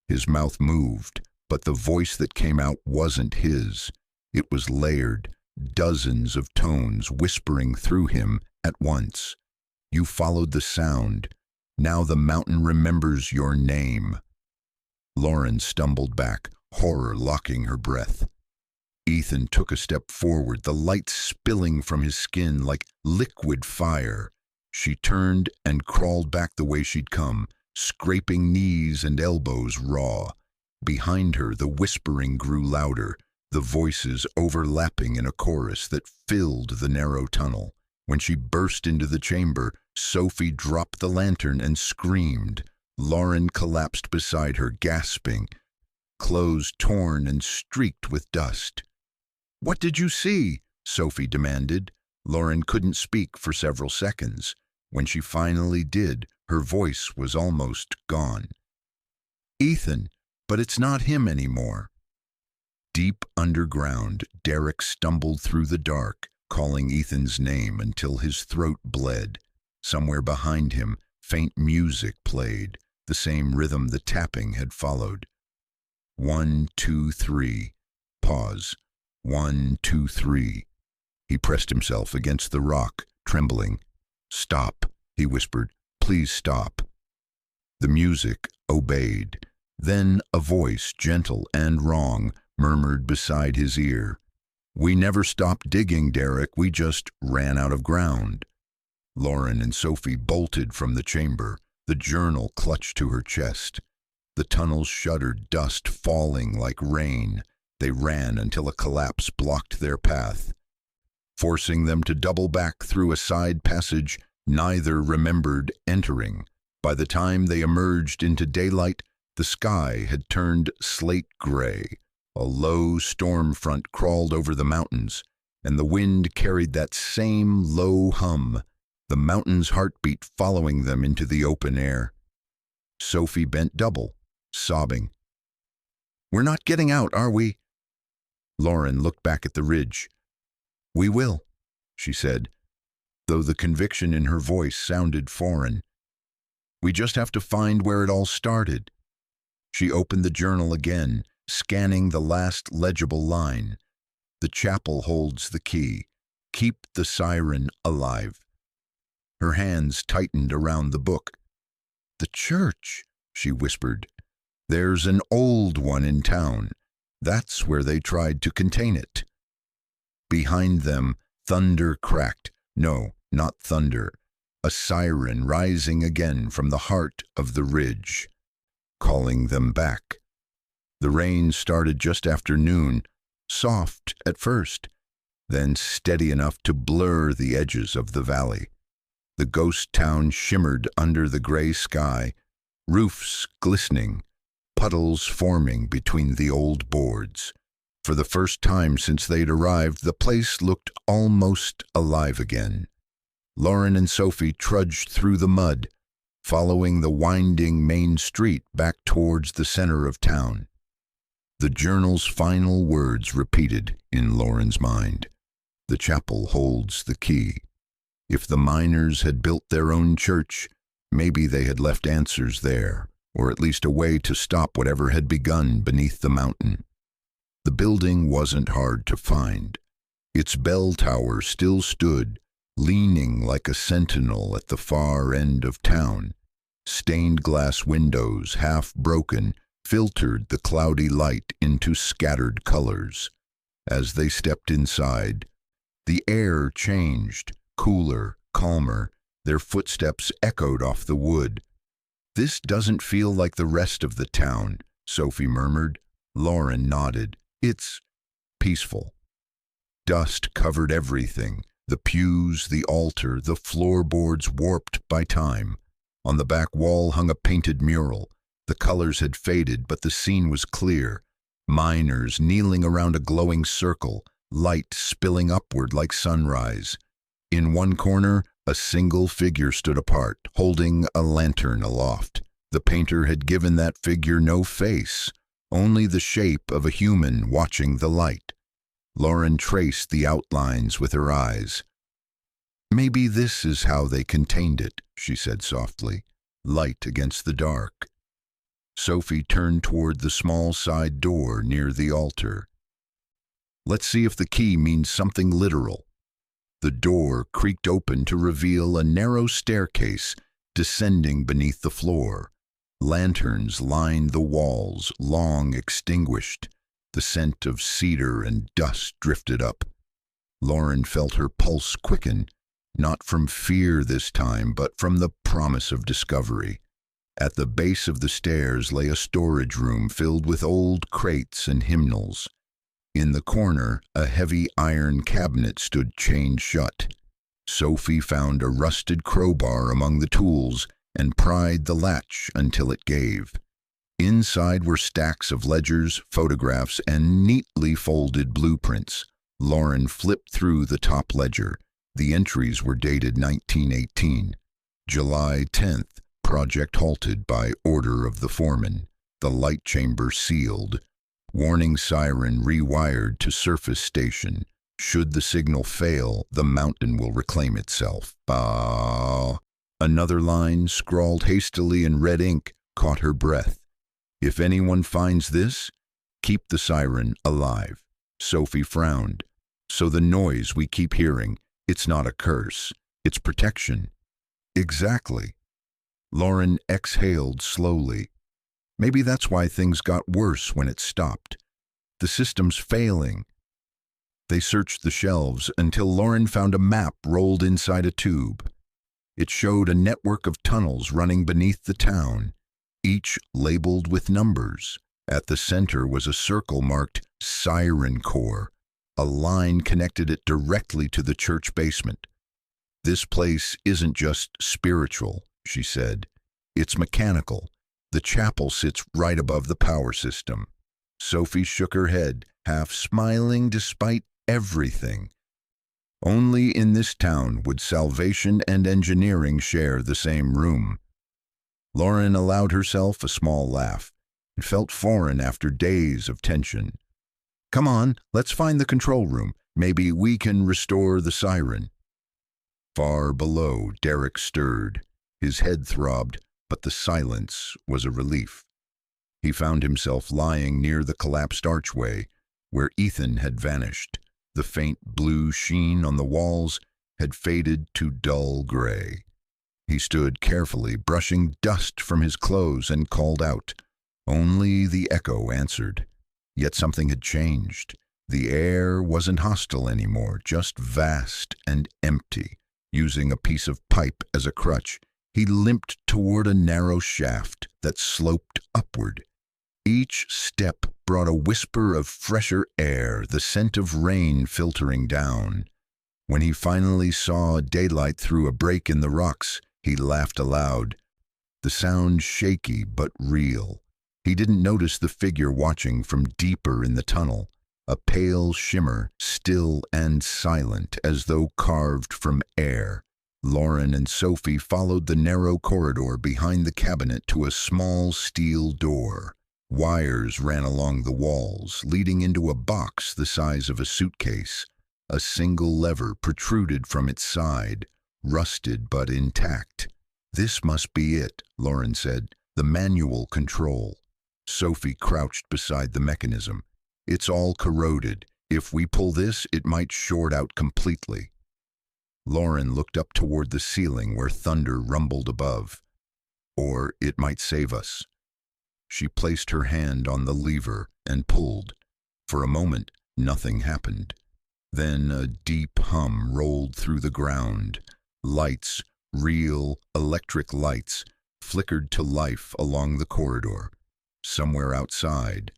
His mouth moved, but the voice that came out wasn't his. It was layered, dozens of tones whispering through him at once. "You followed the sound. Now the mountain remembers your name." Lauren stumbled back, horror locking her breath. Ethan took a step forward, the light spilling from his skin like liquid fire. She turned and crawled back the way she'd come, scraping knees and elbows raw. Behind her, the whispering grew louder, the voices overlapping in a chorus that filled the narrow tunnel. When she burst into the chamber, Sophie dropped the lantern and screamed. Lauren collapsed beside her, gasping, clothes torn and streaked with dust. "What did you see?" Sophie demanded. Lauren couldn't speak for several seconds. When she finally did, her voice was almost gone. "Ethan, but it's not him anymore." Deep underground, Derek stumbled through the dark, calling Ethan's name until his throat bled. Somewhere behind him, faint music played, the same rhythm the tapping had followed. 1, 2, 3. Pause. 1, 2, 3. He pressed himself against the rock, trembling. "Stop," he whispered. "Please stop." The music obeyed. Then a voice, gentle and wrong, murmured beside his ear. "We never stopped digging, Derek. We just ran out of ground." Lauren and Sophie bolted from the chamber, the journal clutched to her chest. The tunnels shuddered, dust falling like rain. They ran until a collapse blocked their path. Forcing them to double back through a side passage neither remembered entering. By the time they emerged into daylight, the sky had turned slate gray. A low storm front crawled over the mountains, and the wind carried that same low hum, the mountain's heartbeat following them into the open air. Sophie bent double, sobbing. "We're not getting out, are we?" Lauren looked back at the ridge. "We will," she said, though the conviction in her voice sounded foreign. "We just have to find where it all started." She opened the journal again, scanning the last legible line. "The chapel holds the key. Keep the siren alive." Her hands tightened around the book. "The church," she whispered. "There's an old one in town. That's where they tried to contain it." Behind them, thunder cracked. No, not thunder. A siren rising again from the heart of the ridge, calling them back. The rain started just after noon, soft at first, then steady enough to blur the edges of the valley. The ghost town shimmered under the gray sky, roofs glistening, puddles forming between the old boards. For the first time since they'd arrived, the place looked almost alive again. Lauren and Sophie trudged through the mud, following the winding main street back towards the center of town. The journal's final words repeated in Lauren's mind. "The chapel holds the key." If the miners had built their own church, maybe they had left answers there, or at least a way to stop whatever had begun beneath the mountain. The building wasn't hard to find. Its bell tower still stood, leaning like a sentinel at the far end of town. Stained glass windows, half broken, filtered the cloudy light into scattered colors. As they stepped inside, the air changed, cooler, calmer. Their footsteps echoed off the wood. "This doesn't feel like the rest of the town," Sophie murmured. Lauren nodded. "It's peaceful." Dust covered everything, the pews, the altar, the floorboards warped by time. On the back wall hung a painted mural. The colors had faded, but the scene was clear. Miners kneeling around a glowing circle, light spilling upward like sunrise. In one corner, a single figure stood apart, holding a lantern aloft. The painter had given that figure no face, only the shape of a human watching the light. Lauren traced the outlines with her eyes. "Maybe this is how they contained it," she said softly. "Light against the dark." Sophie turned toward the small side door near the altar. "Let's see if the key means something literal." The door creaked open to reveal a narrow staircase descending beneath the floor. Lanterns lined the walls, long extinguished. The scent of cedar and dust drifted up. Lauren felt her pulse quicken, not from fear this time, but from the promise of discovery. At the base of the stairs lay a storage room filled with old crates and hymnals. In the corner, a heavy iron cabinet stood chained shut. Sophie found a rusted crowbar among the tools and pried the latch until it gave. Inside were stacks of ledgers, photographs, and neatly folded blueprints. Lauren flipped through the top ledger. The entries were dated 1918. July 10th, project halted by order of the foreman. The light chamber sealed. Warning siren rewired to surface station. Should the signal fail, the mountain will reclaim itself. Bah! Another line, scrawled hastily in red ink, caught her breath. "If anyone finds this, keep the siren alive." Sophie frowned. "So the noise we keep hearing, it's not a curse, it's protection." "Exactly." Lauren exhaled slowly. Maybe that's why things got worse when it stopped. The system's failing. They searched the shelves until Lauren found a map rolled inside a tube. It showed a network of tunnels running beneath the town, each labeled with numbers. At the center was a circle marked Siren Core. A line connected it directly to the church basement. "This place isn't just spiritual," she said. "It's mechanical. The chapel sits right above the power system." Sophie shook her head, half smiling despite everything. Only in this town would salvation and engineering share the same room. Lauren allowed herself a small laugh. It felt foreign after days of tension. "Come on, let's find the control room. Maybe we can restore the siren." Far below, Derek stirred. His head throbbed, but the silence was a relief. He found himself lying near the collapsed archway, where Ethan had vanished. The faint blue sheen on the walls had faded to dull gray. He stood carefully, brushing dust from his clothes, and called out. Only the echo answered. Yet something had changed. The air wasn't hostile anymore, just vast and empty. Using a piece of pipe as a crutch, he limped toward a narrow shaft that sloped upward. Each step brought a whisper of fresher air, the scent of rain filtering down. When he finally saw daylight through a break in the rocks, he laughed aloud. The sound shaky but real. He didn't notice the figure watching from deeper in the tunnel, a pale shimmer, still and silent, as though carved from air. Lauren and Sophie followed the narrow corridor behind the cabinet to a small steel door. Wires ran along the walls, leading into a box the size of a suitcase. A single lever protruded from its side, rusted but intact. "This must be it," Lauren said, "the manual control." Sophie crouched beside the mechanism. "It's all corroded. If we pull this, it might short out completely." Lauren looked up toward the ceiling where thunder rumbled above. Or it might save us. She placed her hand on the lever and pulled. For a moment, nothing happened. Then a deep hum rolled through the ground. Lights, real electric lights, flickered to life along the corridor. Somewhere outside,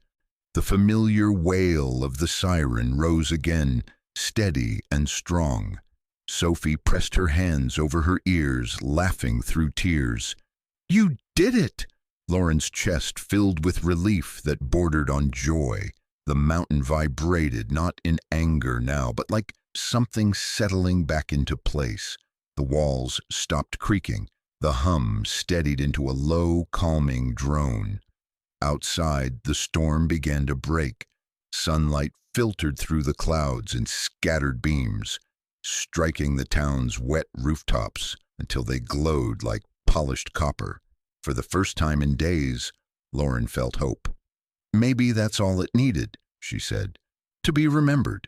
the familiar wail of the siren rose again, steady and strong. Sophie pressed her hands over her ears, laughing through tears. "You did it!" Lauren's chest filled with relief that bordered on joy. The mountain vibrated, not in anger now, but like something settling back into place. The walls stopped creaking. The hum steadied into a low, calming drone. Outside, the storm began to break. Sunlight filtered through the clouds in scattered beams, striking the town's wet rooftops until they glowed like polished copper. For the first time in days, Lauren felt hope. Maybe that's all it needed, she said, to be remembered.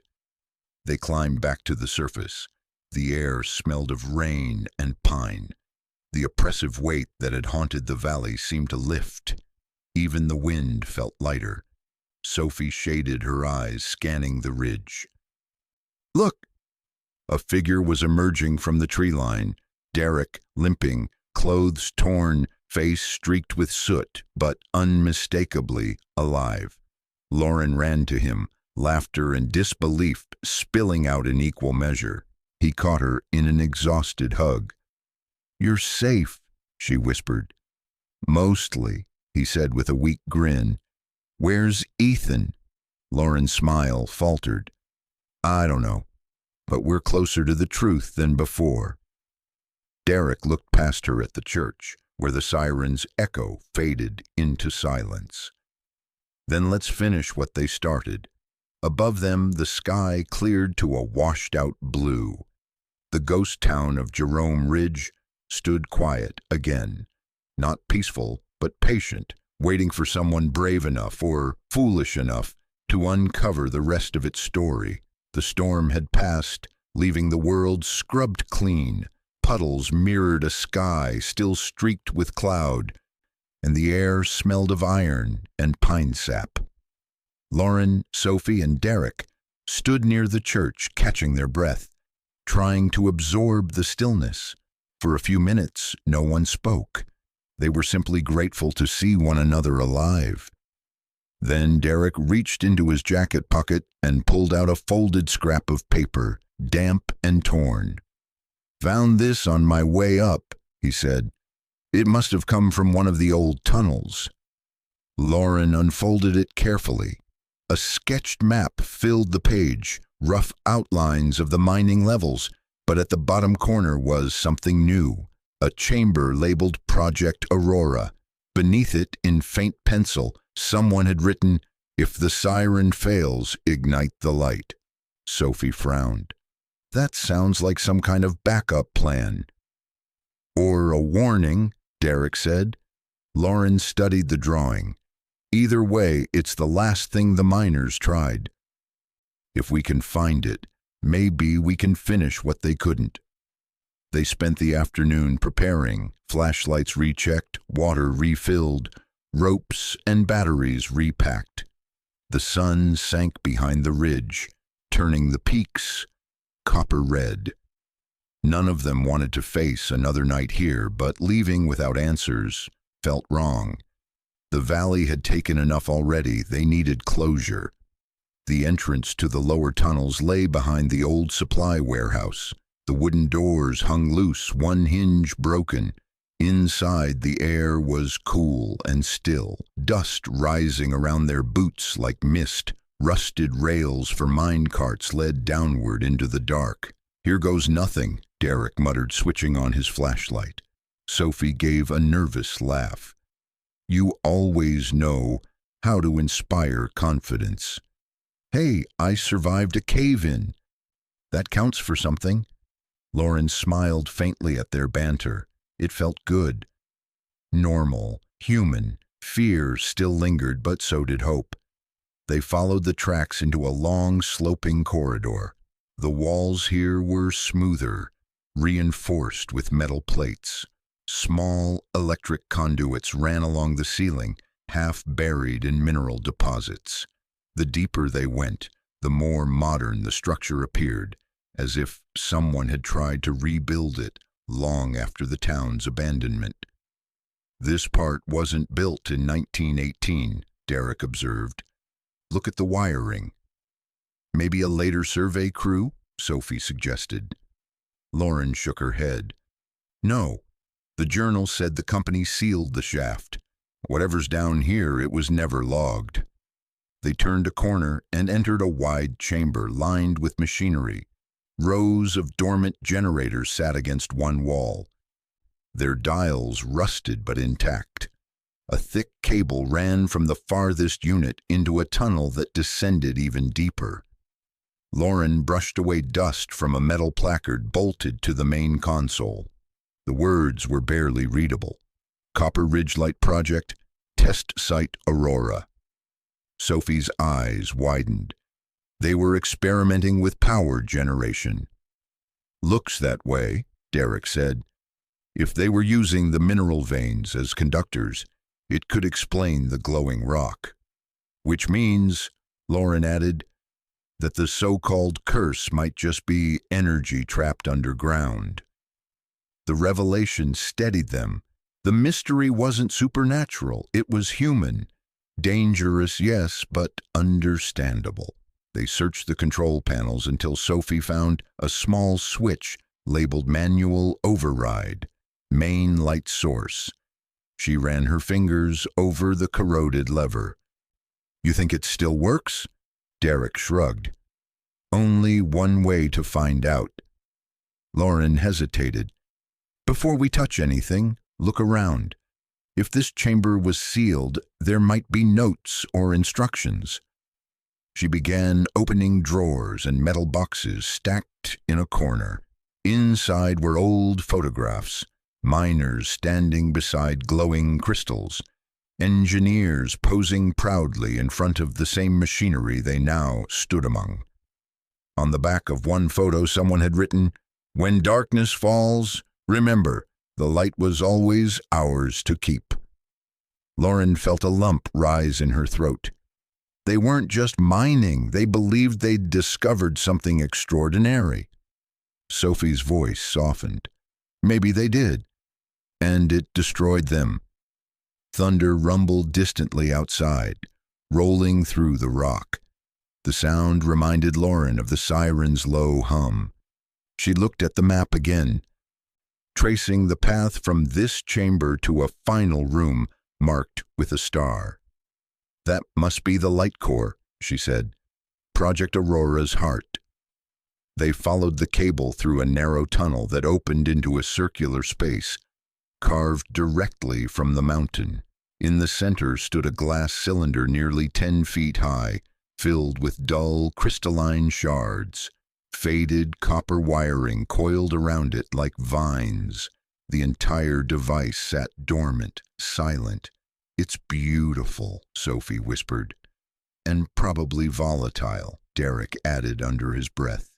They climbed back to the surface. The air smelled of rain and pine. The oppressive weight that had haunted the valley seemed to lift. Even the wind felt lighter. Sophie shaded her eyes, scanning the ridge. "Look!" A figure was emerging from the tree line. Derek, limping, clothes torn, face streaked with soot, but unmistakably alive. Lauren ran to him, laughter and disbelief spilling out in equal measure. He caught her in an exhausted hug. "You're safe," she whispered. "Mostly," he said with a weak grin. "Where's Ethan?" Lauren's smile faltered. "I don't know, but we're closer to the truth than before." Derek looked past her at the church, where the siren's echo faded into silence. "Then let's finish what they started." Above them, the sky cleared to a washed-out blue. The ghost town of Jerome Ridge stood quiet again, not peaceful, but patient, waiting for someone brave enough or foolish enough to uncover the rest of its story. The storm had passed, leaving the world scrubbed clean. Puddles mirrored a sky still streaked with cloud, and the air smelled of iron and pine sap. Lauren, Sophie, and Derek stood near the church, catching their breath, trying to absorb the stillness. For a few minutes, no one spoke. They were simply grateful to see one another alive. Then Derek reached into his jacket pocket and pulled out a folded scrap of paper, damp and torn. "Found this on my way up," he said. "It must have come from one of the old tunnels." Lauren unfolded it carefully. A sketched map filled the page, rough outlines of the mining levels, but at the bottom corner was something new, a chamber labeled Project Aurora. Beneath it, in faint pencil, someone had written, "If the siren fails, ignite the light." Sophie frowned. "That sounds like some kind of backup plan." "Or a warning," Derek said. Lauren studied the drawing. "Either way, it's the last thing the miners tried. If we can find it, maybe we can finish what they couldn't." They spent the afternoon preparing, flashlights rechecked, water refilled, ropes and batteries repacked. The sun sank behind the ridge, turning the peaks copper red. None of them wanted to face another night here, but leaving without answers felt wrong. The valley had taken enough already. They needed closure. The entrance to the lower tunnels lay behind the old supply warehouse. The wooden doors hung loose, one hinge broken. Inside, the air was cool and still, dust rising around their boots like mist. Rusted rails for mine carts led downward into the dark. "Here goes nothing," Derek muttered, switching on his flashlight. Sophie gave a nervous laugh. "You always know how to inspire confidence." "Hey, I survived a cave-in. That counts for something." Lauren smiled faintly at their banter. It felt good. Normal, human. Fear still lingered, but so did hope. They followed the tracks into a long, sloping corridor. The walls here were smoother, reinforced with metal plates. Small electric conduits ran along the ceiling, half buried in mineral deposits. The deeper they went, the more modern the structure appeared, as if someone had tried to rebuild it long after the town's abandonment. "This part wasn't built in 1918, Derek observed. "Look at the wiring." "Maybe a later survey crew?" Sophie suggested. Lauren shook her head. "No. The journal said the company sealed the shaft. Whatever's down here, it was never logged." They turned a corner and entered a wide chamber lined with machinery. Rows of dormant generators sat against one wall, their dials rusted but intact. A thick cable ran from the farthest unit into a tunnel that descended even deeper. Lauren brushed away dust from a metal placard bolted to the main console. The words were barely readable. "Copper Ridge Light Project, Test Site Aurora." Sophie's eyes widened. They were experimenting with power generation. "Looks that way," Derek said. "If they were using the mineral veins as conductors, it could explain the glowing rock." "Which means," Lauren added, "that the so-called curse might just be energy trapped underground." The revelation steadied them. The mystery wasn't supernatural, it was human. Dangerous, yes, but understandable. They searched the control panels until Sophie found a small switch labeled Manual Override, Main Light Source. She ran her fingers over the corroded lever. "You think it still works?" Derek shrugged. "Only one way to find out." Lauren hesitated. "Before we touch anything, look around. If this chamber was sealed, there might be notes or instructions." She began opening drawers and metal boxes stacked in a corner. Inside were old photographs, miners standing beside glowing crystals, engineers posing proudly in front of the same machinery they now stood among. On the back of one photo, someone had written, "When darkness falls, remember, the light was always ours to keep." Lauren felt a lump rise in her throat. They weren't just mining, they believed they'd discovered something extraordinary. Sophie's voice softened. "Maybe they did, and it destroyed them." Thunder rumbled distantly outside, rolling through the rock. The sound reminded Lauren of the siren's low hum. She looked at the map again, tracing the path from this chamber to a final room marked with a star. "That must be the light core," she said. "Project Aurora's heart." They followed the cable through a narrow tunnel that opened into a circular space, carved directly from the mountain. In the center stood a glass cylinder nearly 10 feet high, filled with dull, crystalline shards. Faded copper wiring coiled around it like vines. The entire device sat dormant, silent. "It's beautiful," Sophie whispered. "And probably volatile," Derek added under his breath.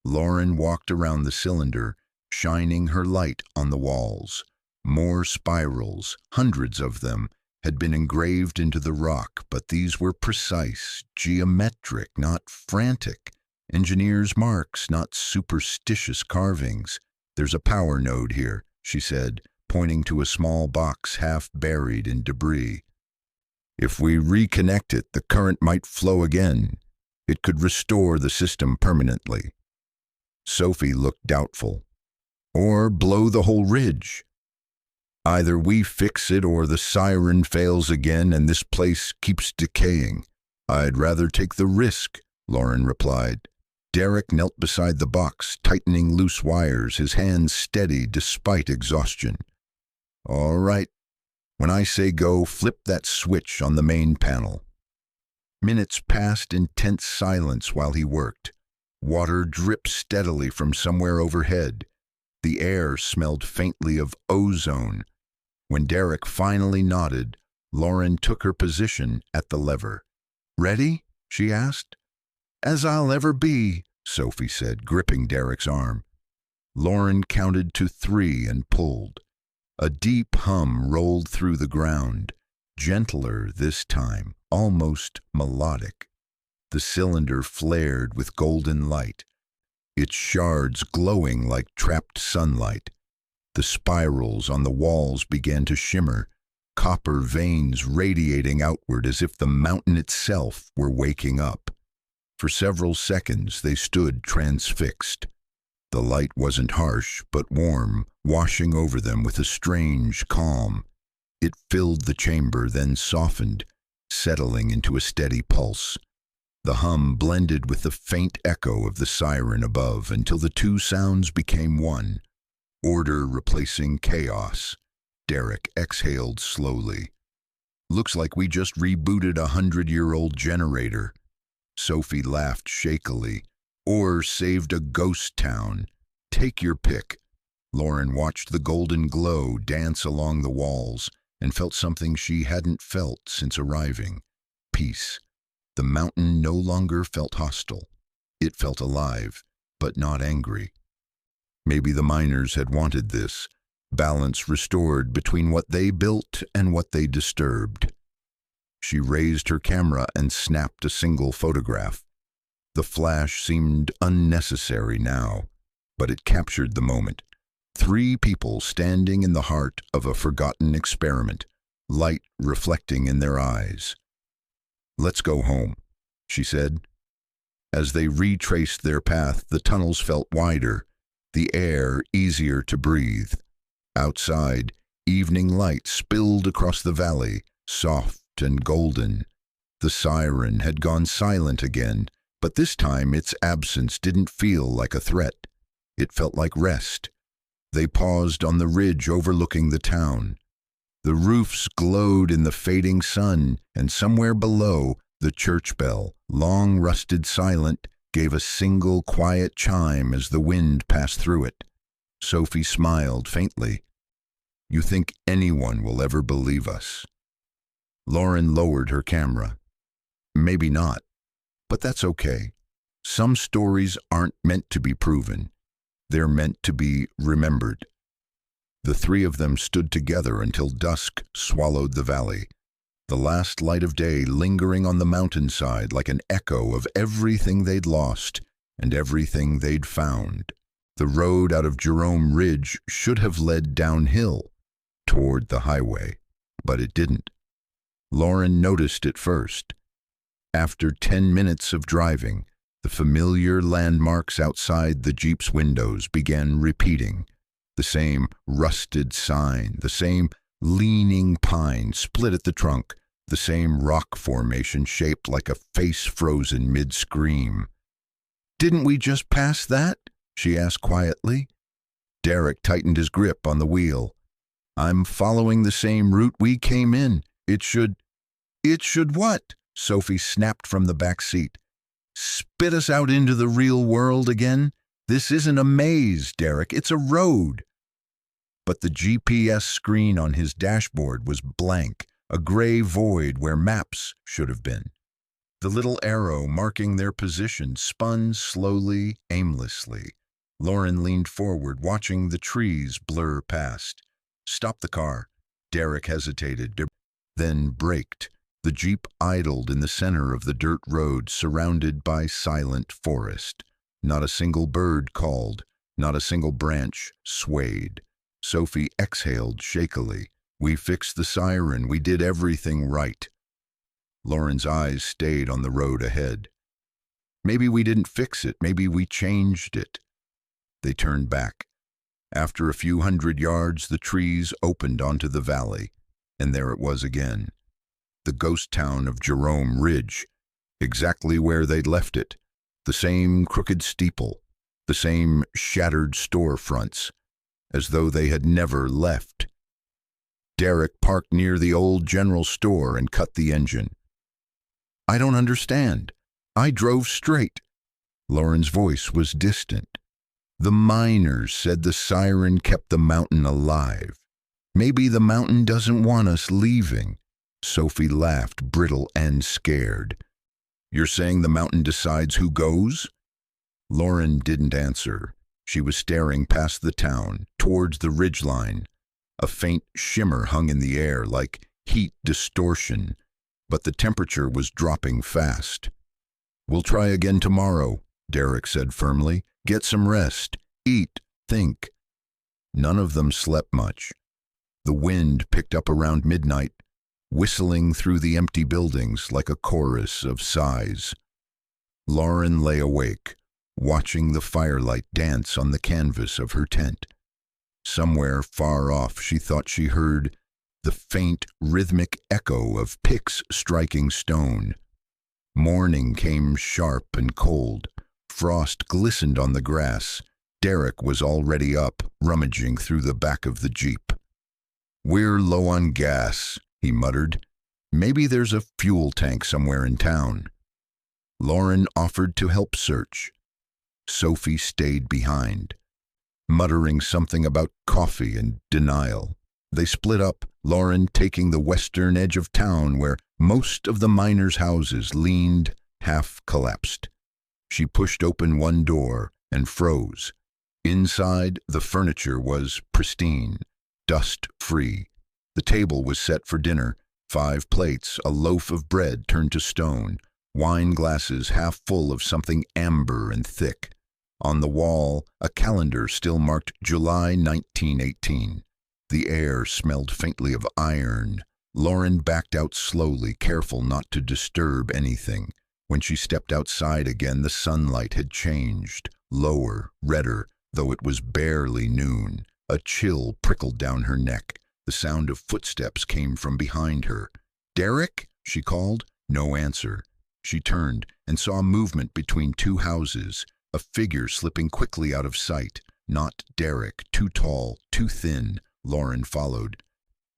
Lauren walked around the cylinder, shining her light on the walls. More spirals, hundreds of them, had been engraved into the rock, but these were precise, geometric, not frantic. Engineers' marks, not superstitious carvings. "There's a power node here," she said, pointing to a small box half buried in debris. "If we reconnect it, the current might flow again. It could restore the system permanently." Sophie looked doubtful. "Or blow the whole ridge. Either we fix it or the siren fails again and this place keeps decaying." "I'd rather take the risk," Lauren replied. Derek knelt beside the box, tightening loose wires, his hands steady despite exhaustion. "All right. When I say go, flip that switch on the main panel." Minutes passed in tense silence while he worked. Water dripped steadily from somewhere overhead. The air smelled faintly of ozone. When Derek finally nodded, Lauren took her position at the lever. "Ready?" she asked. "As I'll ever be," Sophie said, gripping Derek's arm. Lauren counted to 3 and pulled. A deep hum rolled through the ground, gentler this time, almost melodic. The cylinder flared with golden light, its shards glowing like trapped sunlight. The spirals on the walls began to shimmer, copper veins radiating outward as if the mountain itself were waking up. For several seconds they stood transfixed. The light wasn't harsh, but warm, washing over them with a strange calm. It filled the chamber, then softened, settling into a steady pulse. The hum blended with the faint echo of the siren above until the two sounds became one, order replacing chaos. Derek exhaled slowly. Looks like we just rebooted a 100-year-old generator. Sophie laughed shakily. Or saved a ghost town. Take your pick. Lauren watched the golden glow dance along the walls and felt something she hadn't felt since arriving. Peace. The mountain no longer felt hostile. It felt alive, but not angry. Maybe the miners had wanted this, balance restored between what they built and what they disturbed. She raised her camera and snapped a single photograph. The flash seemed unnecessary now, but it captured the moment. 3 people standing in the heart of a forgotten experiment, light reflecting in their eyes. "Let's go home," she said. As they retraced their path, the tunnels felt wider, the air easier to breathe. Outside, evening light spilled across the valley, soft and golden. The siren had gone silent again, but this time its absence didn't feel like a threat. It felt like rest. They paused on the ridge overlooking the town. The roofs glowed in the fading sun, and somewhere below, the church bell, long rusted silent, gave a single quiet chime as the wind passed through it. Sophie smiled faintly. "You think anyone will ever believe us?" Lauren lowered her camera. "Maybe not, but that's okay. Some stories aren't meant to be proven. They're meant to be remembered." The 3 of them stood together until dusk swallowed the valley, the last light of day lingering on the mountainside like an echo of everything they'd lost and everything they'd found. The road out of Jerome Ridge should have led downhill toward the highway, but it didn't. Lauren noticed it first. After 10 minutes of driving, the familiar landmarks outside the Jeep's windows began repeating. The same rusted sign, the same leaning pine split at the trunk, the same rock formation shaped like a face frozen mid-scream. "Didn't we just pass that?" she asked quietly. Derek tightened his grip on the wheel. "I'm following the same route we came in. It should what?" Sophie snapped from the back seat. "Spit us out into the real world again? This isn't a maze, Derek, it's a road." But the GPS screen on his dashboard was blank, a gray void where maps should have been. The little arrow marking their position spun slowly, aimlessly. Lauren leaned forward, watching the trees blur past. "Stop the car." Derek hesitated, then braked. The Jeep idled in the center of the dirt road, surrounded by silent forest. Not a single bird called, not a single branch swayed. Sophie exhaled shakily. "We fixed the siren. We did everything right." Lauren's eyes stayed on the road ahead. "Maybe we didn't fix it. Maybe we changed it." They turned back. After a few hundred yards, the trees opened onto the valley, and there it was again. The ghost town of Jerome Ridge, exactly where they'd left it. The same crooked steeple, the same shattered storefronts, as though they had never left. Derek parked near the old general store and cut the engine. "I don't understand. I drove straight." Lauren's voice was distant. "The miners said the siren kept the mountain alive. Maybe the mountain doesn't want us leaving." Sophie laughed, brittle and scared. "You're saying the mountain decides who goes?" Lauren didn't answer. She was staring past the town, towards the ridgeline. A faint shimmer hung in the air like heat distortion, but the temperature was dropping fast. "We'll try again tomorrow," Derek said firmly. "Get some rest. Eat. Think." None of them slept much. The wind picked up around midnight, whistling through the empty buildings like a chorus of sighs. Lauren lay awake, watching the firelight dance on the canvas of her tent. Somewhere far off, she thought she heard the faint, rhythmic echo of picks striking stone. Morning came sharp and cold. Frost glistened on the grass. Derek was already up, rummaging through the back of the Jeep. "We're low on gas," he muttered. "Maybe there's a fuel tank somewhere in town." Lauren offered to help search. Sophie stayed behind, muttering something about coffee and denial. They split up, Lauren taking the western edge of town where most of the miners' houses leaned, half collapsed. She pushed open one door and froze. Inside, the furniture was pristine, dust-free. The table was set for dinner, 5 plates, a loaf of bread turned to stone, wine glasses half full of something amber and thick. On the wall, a calendar still marked July 1918. The air smelled faintly of iron. Lauren backed out slowly, careful not to disturb anything. When she stepped outside again, the sunlight had changed, lower, redder, though it was barely noon. A chill prickled down her neck. The sound of footsteps came from behind her. "Derek?" she called. No answer. She turned and saw movement between 2 houses, a figure slipping quickly out of sight. Not Derek, too tall, too thin. Lauren followed.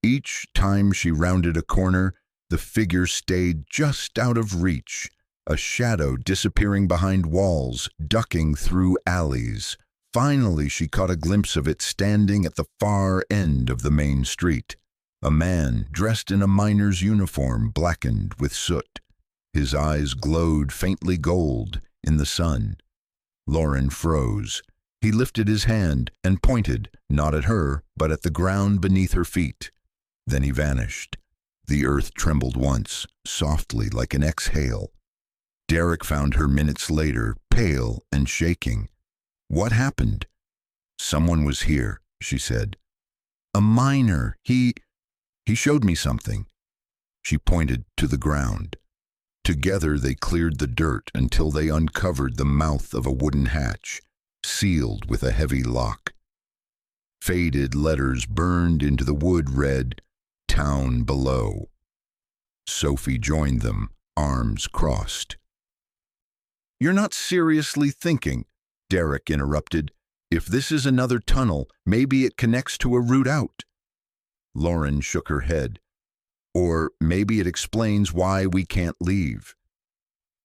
Each time she rounded a corner, the figure stayed just out of reach, a shadow disappearing behind walls, ducking through alleys. Finally, she caught a glimpse of it standing at the far end of the main street. A man dressed in a miner's uniform, blackened with soot. His eyes glowed faintly gold in the sun. Lauren froze. He lifted his hand and pointed, not at her, but at the ground beneath her feet. Then he vanished. The earth trembled once, softly like an exhale. Derek found her minutes later, pale and shaking. "What happened?" "Someone was here," she said. "A miner. He showed me something." She pointed to the ground. Together they cleared the dirt until they uncovered the mouth of a wooden hatch, sealed with a heavy lock. Faded letters burned into the wood read, "Town below." Sophie joined them, arms crossed. "You're not seriously thinking," Derek interrupted. "If this is another tunnel, maybe it connects to a route out." Lauren shook her head. "Or maybe it explains why we can't leave."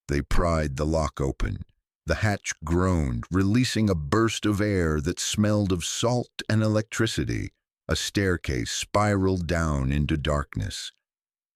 They pried the lock open. The hatch groaned, releasing a burst of air that smelled of salt and electricity. A staircase spiraled down into darkness.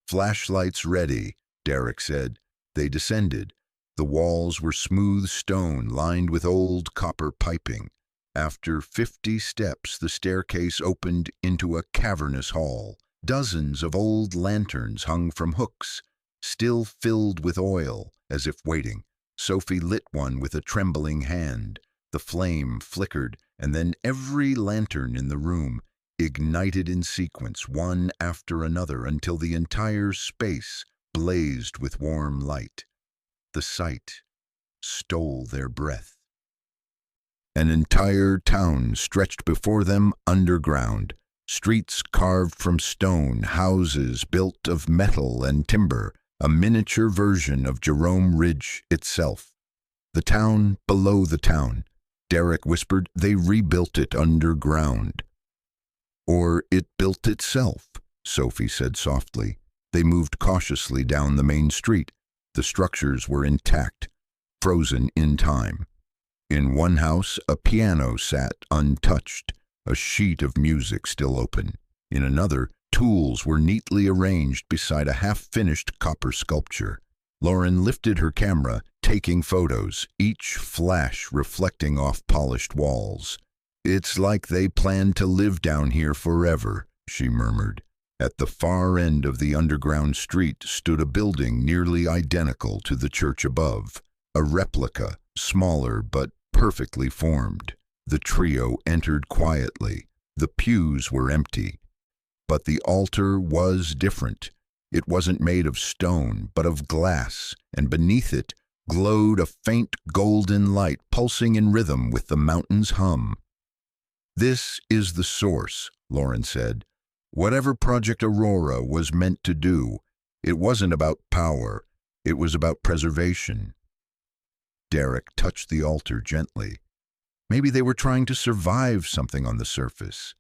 "Flashlights ready," Derek said. They descended. The walls were smooth stone lined with old copper piping. After 50 steps, the staircase opened into a cavernous hall. Dozens of old lanterns hung from hooks, still filled with oil, as if waiting. Sophie lit one with a trembling hand. The flame flickered, and then every lantern in the room ignited in sequence, one after another, until the entire space blazed with warm light. The sight stole their breath. An entire town stretched before them underground. Streets carved from stone, houses built of metal and timber, a miniature version of Jerome Ridge itself. The town below the town, Derek whispered. They rebuilt it underground. Or it built itself, Sophie said softly. They moved cautiously down the main street. The structures were intact, frozen in time. In one house, a piano sat untouched, a sheet of music still open. In another, tools were neatly arranged beside a half-finished copper sculpture. Lauren lifted her camera, taking photos, each flash reflecting off polished walls. "It's like they planned to live down here forever," she murmured. At the far end of the underground street stood a building nearly identical to the church above, a replica, smaller but perfectly formed. The trio entered quietly. The pews were empty. But the altar was different. It wasn't made of stone, but of glass, and beneath it glowed a faint golden light pulsing in rhythm with the mountain's hum. "This is the source," Lauren said. "Whatever Project Aurora was meant to do, it wasn't about power, it was about preservation." Derek touched the altar gently. Maybe they were trying to survive something on the surface.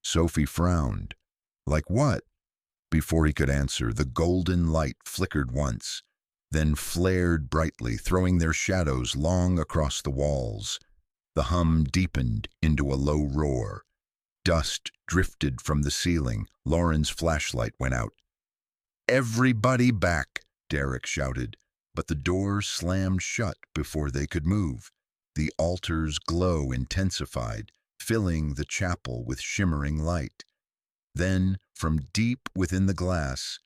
Sophie frowned. "Like what?" Before he could answer, the golden light flickered once, then flared brightly, throwing their shadows long across the walls. The hum deepened into a low roar. Dust drifted from the ceiling. Lauren's flashlight went out. "Everybody back!" Derek shouted, but the door slammed shut before they could move. The altar's glow intensified, filling the chapel with shimmering light. Then, from deep within the glass,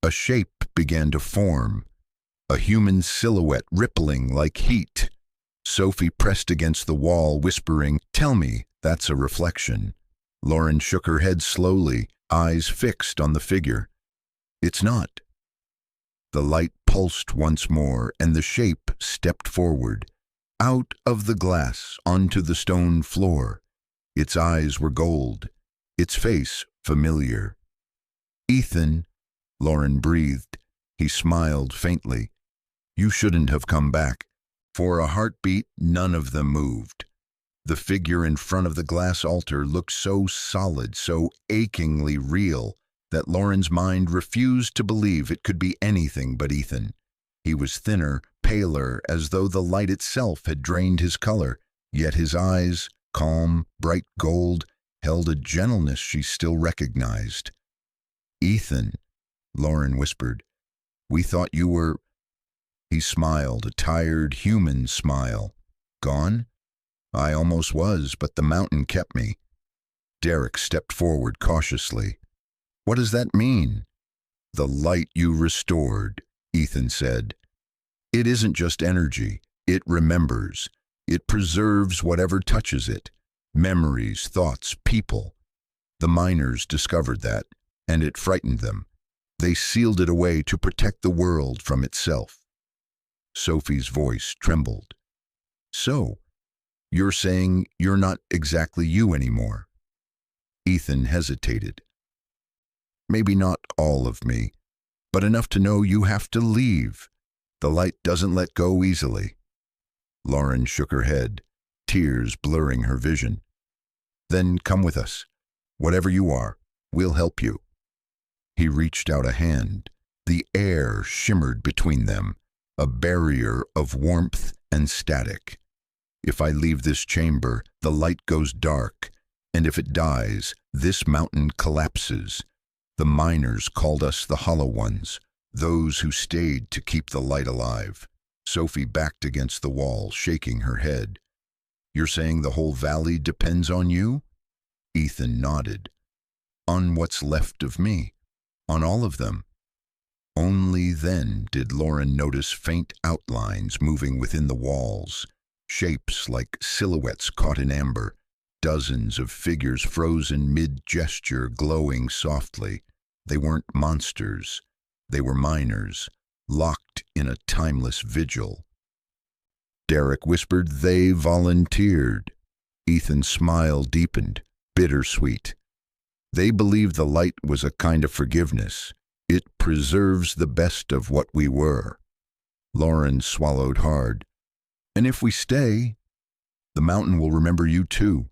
a shape began to form, a human silhouette rippling like heat. Sophie pressed against the wall, whispering, "Tell me that's a reflection." Lauren shook her head slowly, eyes fixed on the figure. "It's not." The light pulsed once more, and the shape stepped forward, out of the glass onto the stone floor. Its eyes were gold, its face familiar. "Ethan," Lauren breathed. He smiled faintly. "You shouldn't have come back." For a heartbeat, none of them moved. The figure in front of the glass altar looked so solid, so achingly real, that Lauren's mind refused to believe it could be anything but Ethan. He was thinner, paler, as though the light itself had drained his color, yet his eyes, calm, bright gold, held a gentleness she still recognized. "Ethan," Lauren whispered, "we thought you were—" He smiled, a tired, human smile. "Gone? I almost was, but the mountain kept me." Derek stepped forward cautiously. "What does that mean?" "The light you restored," Ethan said. "It isn't just energy. It remembers. It preserves whatever touches it. Memories, thoughts, people. The miners discovered that, and it frightened them. They sealed it away to protect the world from itself." Sophie's voice trembled. "So, you're saying you're not exactly you anymore?" Ethan hesitated. "Maybe not all of me, but enough to know you have to leave. The light doesn't let go easily." Lauren shook her head, tears blurring her vision. "Then come with us. Whatever you are, we'll help you." He reached out a hand. The air shimmered between them, a barrier of warmth and static. "If I leave this chamber, the light goes dark, and if it dies, this mountain collapses. The miners called us the Hollow Ones, those who stayed to keep the light alive." Sophie backed against the wall, shaking her head. "You're saying the whole valley depends on you?" Ethan nodded. "On what's left of me. On all of them." Only then did Lauren notice faint outlines moving within the walls, shapes like silhouettes caught in amber, dozens of figures frozen mid-gesture glowing softly. They weren't monsters. They were miners, locked in a timeless vigil. Derek whispered they volunteered. Ethan's smile deepened, bittersweet. "They believed the light was a kind of forgiveness. It preserves the best of what we were." Lauren swallowed hard. "And if we stay, the mountain will remember you too."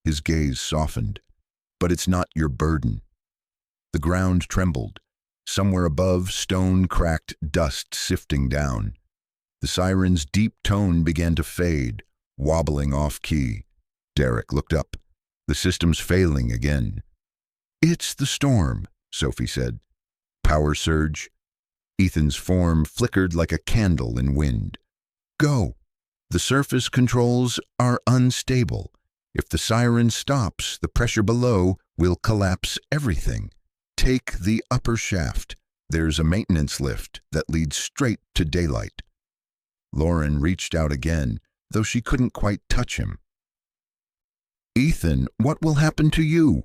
His gaze softened. "But it's not your burden." The ground trembled. Somewhere above, stone cracked, dust sifting down. The siren's deep tone began to fade, wobbling off-key. Derek looked up. "The system's failing again." "It's the storm," Sophie said. "Power surge?" Ethan's form flickered like a candle in wind. Go. The surface controls are unstable. If the siren stops, the pressure below will collapse everything. Take the upper shaft. There's a maintenance lift that leads straight to daylight. Lauren reached out again, though she couldn't quite touch him. Ethan, what will happen to you?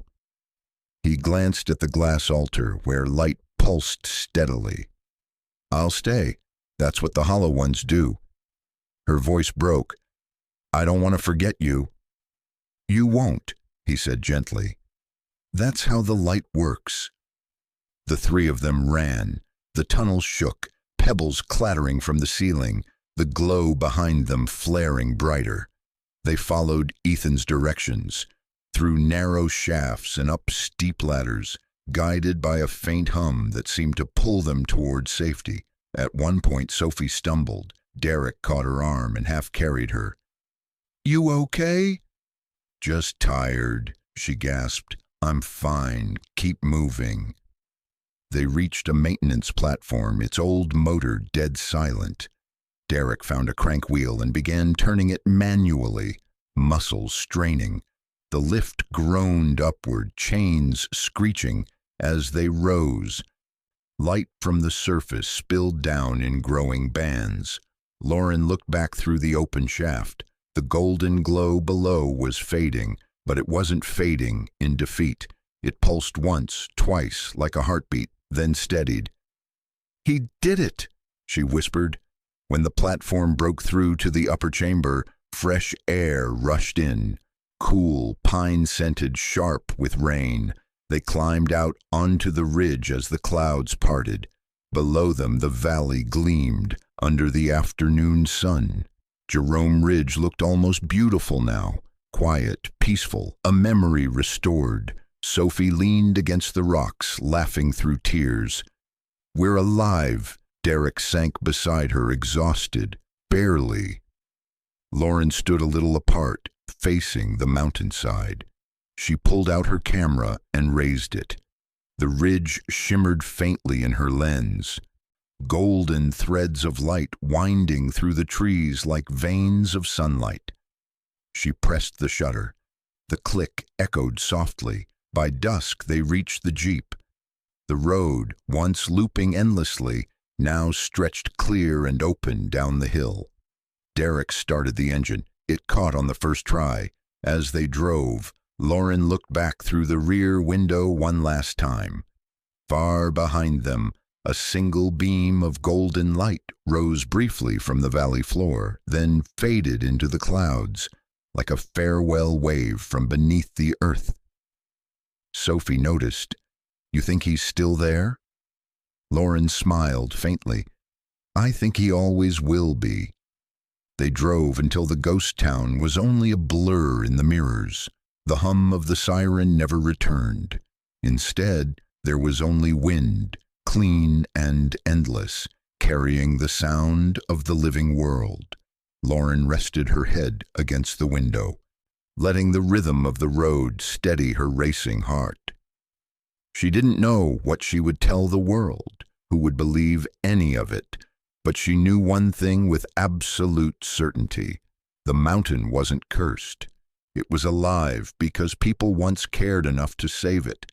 He glanced at the glass altar where light pulsed steadily. I'll stay. That's what the hollow ones do. Her voice broke. I don't want to forget you. You won't, he said gently. That's how the light works. The three of them ran. The tunnel shook, pebbles clattering from the ceiling, the glow behind them flaring brighter. They followed Ethan's directions, through narrow shafts and up steep ladders, guided by a faint hum that seemed to pull them toward safety. At one point, Sophie stumbled. Derek caught her arm and half carried her. You okay? Just tired, she gasped. I'm fine. Keep moving. They reached a maintenance platform, its old motor dead silent. Derek found a crank wheel and began turning it manually, muscles straining. The lift groaned upward, chains screeching as they rose. Light from the surface spilled down in growing bands. Lauren looked back through the open shaft. The golden glow below was fading, but it wasn't fading in defeat. It pulsed once, twice, like a heartbeat, then steadied. He did it, she whispered. When the platform broke through to the upper chamber, fresh air rushed in, cool, pine-scented, sharp with rain. They climbed out onto the ridge as the clouds parted. Below them the valley gleamed under the afternoon sun. Jerome Ridge looked almost beautiful now, quiet, peaceful, a memory restored. Sophie leaned against the rocks, laughing through tears. We're alive. Derek sank beside her, exhausted. Barely. Lauren stood a little apart, facing the mountainside. She pulled out her camera and raised it. The ridge shimmered faintly in her lens. Golden threads of light winding through the trees like veins of sunlight. She pressed the shutter. The click echoed softly. By dusk they reached the jeep. The road, once looping endlessly, now stretched clear and open down the hill. Derek started the engine. It caught on the first try. As they drove, Lauren looked back through the rear window one last time. Far behind them, a single beam of golden light rose briefly from the valley floor, then faded into the clouds, like a farewell wave from beneath the earth. Sophie noticed. You think he's still there? Lauren smiled faintly. I think he always will be. They drove until the ghost town was only a blur in the mirrors. The hum of the siren never returned. Instead, there was only wind, clean and endless, carrying the sound of the living world. Lauren rested her head against the window, letting the rhythm of the road steady her racing heart. She didn't know what she would tell the world, who would believe any of it, but she knew one thing with absolute certainty. The mountain wasn't cursed. It was alive because people once cared enough to save it,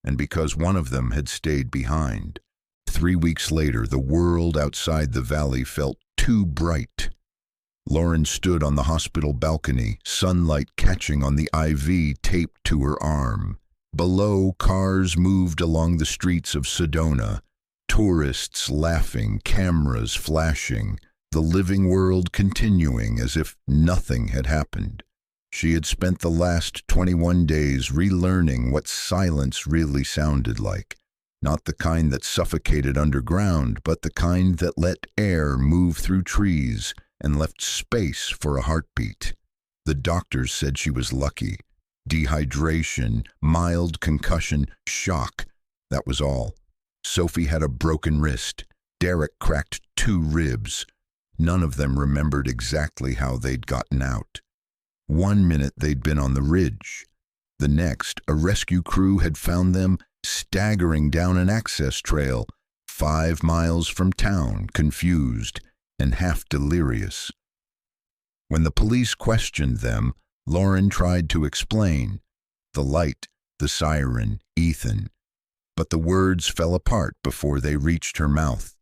and because one of them had stayed behind. 3 weeks later, the world outside the valley felt too bright. Lauren stood on the hospital balcony, sunlight catching on the IV taped to her arm. Below, cars moved along the streets of Sedona, tourists laughing, cameras flashing, the living world continuing as if nothing had happened. She had spent the last 21 days relearning what silence really sounded like. Not the kind that suffocated underground, but the kind that let air move through trees and left space for a heartbeat. The doctors said she was lucky. Dehydration, mild concussion, shock. That was all. Sophie had a broken wrist. Derek cracked 2 ribs. None of them remembered exactly how they'd gotten out. 1 minute they'd been on the ridge. The next, a rescue crew had found them staggering down an access trail, 5 miles from town, confused and half delirious. When the police questioned them, Lauren tried to explain. The light, the siren, Ethan. But the words fell apart before they reached her mouth.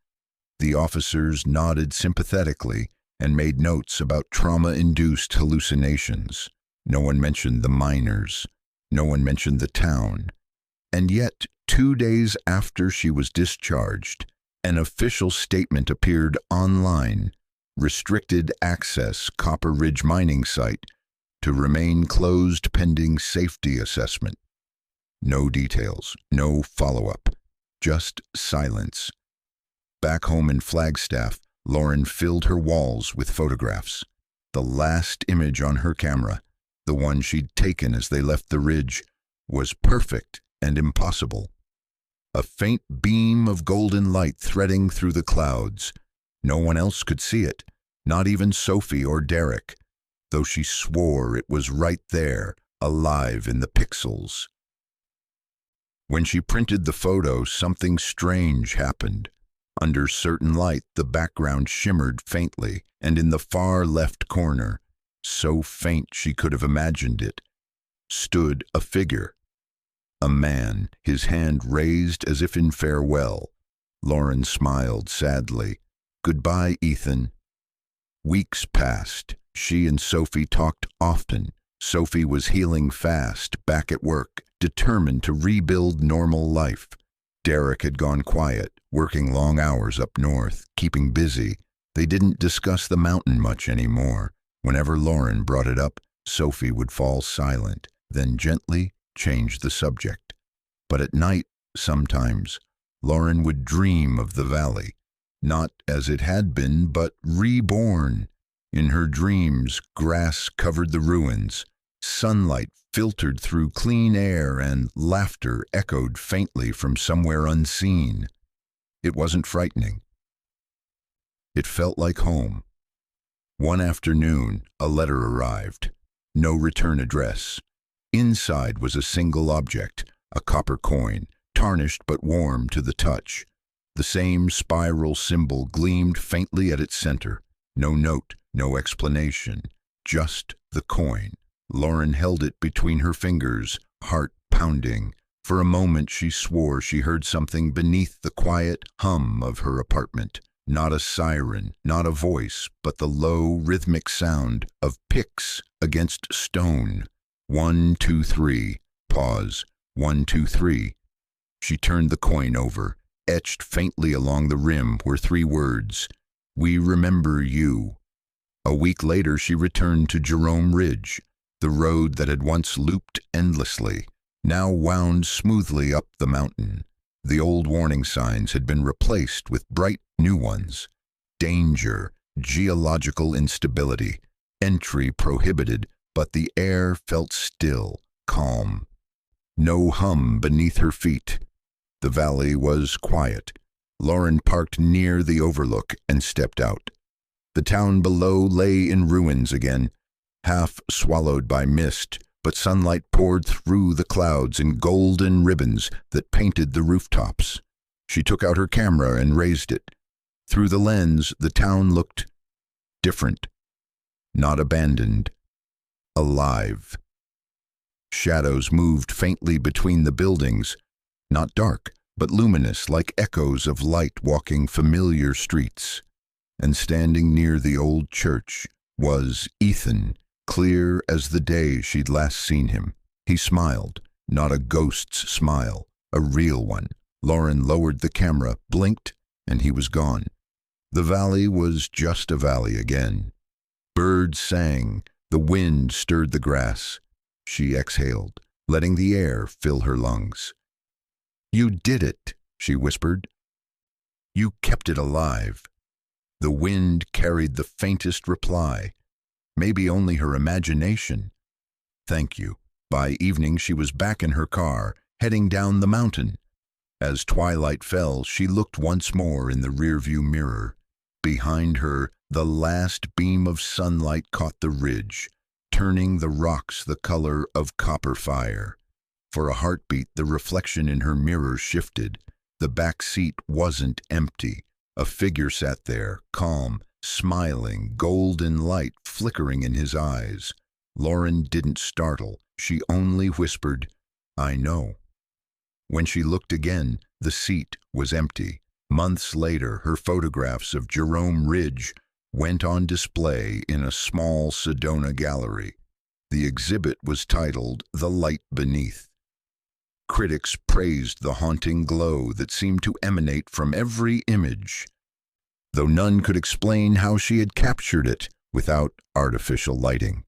The officers nodded sympathetically and made notes about trauma-induced hallucinations. No one mentioned the miners. No one mentioned the town. And yet, 2 days after she was discharged, an official statement appeared online. Restricted access Copper Ridge mining site to remain closed pending safety assessment. No details, no follow-up, just silence. Back home in Flagstaff, Lauren filled her walls with photographs. The last image on her camera, the one she'd taken as they left the ridge, was perfect and impossible. A faint beam of golden light threading through the clouds. No one else could see it, not even Sophie or Derek, though she swore it was right there, alive in the pixels. When she printed the photo, something strange happened. Under certain light, the background shimmered faintly, and in the far left corner, so faint she could have imagined it, stood a figure. A man, his hand raised as if in farewell. Lauren smiled sadly. "Goodbye, Ethan." Weeks passed. She and Sophie talked often. Sophie was healing fast, back at work, determined to rebuild normal life. Derek had gone quiet, working long hours up north, keeping busy. They didn't discuss the mountain much anymore. Whenever Lauren brought it up, Sophie would fall silent, then gently change the subject. But at night, sometimes, Lauren would dream of the valley, not as it had been, but reborn. In her dreams, grass covered the ruins, sunlight filtered through clean air, and laughter echoed faintly from somewhere unseen. It wasn't frightening. It felt like home. One afternoon, a letter arrived. No return address. Inside was a single object, a copper coin, tarnished but warm to the touch. The same spiral symbol gleamed faintly at its center. No note, no explanation, just the coin. Lauren held it between her fingers, heart pounding. For a moment she swore she heard something beneath the quiet hum of her apartment. Not a siren, not a voice, but the low, rhythmic sound of picks against stone. 1, 2, 3. Pause. 1, 2, 3. She turned the coin over. Etched faintly along the rim were 3 words. "We remember you." A week later she returned to Jerome Ridge. The road that had once looped endlessly now wound smoothly up the mountain. The old warning signs had been replaced with bright new ones. Danger, geological instability, entry prohibited, but the air felt still, calm. No hum beneath her feet. The valley was quiet. Lauren parked near the overlook and stepped out. The town below lay in ruins again, half swallowed by mist, but sunlight poured through the clouds in golden ribbons that painted the rooftops. She took out her camera and raised it. Through the lens, the town looked different, not abandoned, alive. Shadows moved faintly between the buildings, not dark, but luminous like echoes of light walking familiar streets. And standing near the old church was Ethan, clear as the day she'd last seen him. He smiled, not a ghost's smile, a real one. Lauren lowered the camera, blinked, and he was gone. The valley was just a valley again. Birds sang, the wind stirred the grass. She exhaled, letting the air fill her lungs. "You did it," she whispered. "You kept it alive." The wind carried the faintest reply, maybe only her imagination. "Thank you." By evening she was back in her car, heading down the mountain. As twilight fell, she looked once more in the rearview mirror. Behind her, the last beam of sunlight caught the ridge, turning the rocks the color of copper fire. For a heartbeat, the reflection in her mirror shifted. The back seat wasn't empty. A figure sat there, calm, smiling, golden light flickering in his eyes. Lauren didn't startle. She only whispered, "I know." When she looked again, the seat was empty. Months later, her photographs of Jerome Ridge went on display in a small Sedona gallery. The exhibit was titled "The Light Beneath." Critics praised the haunting glow that seemed to emanate from every image, though none could explain how she had captured it without artificial lighting.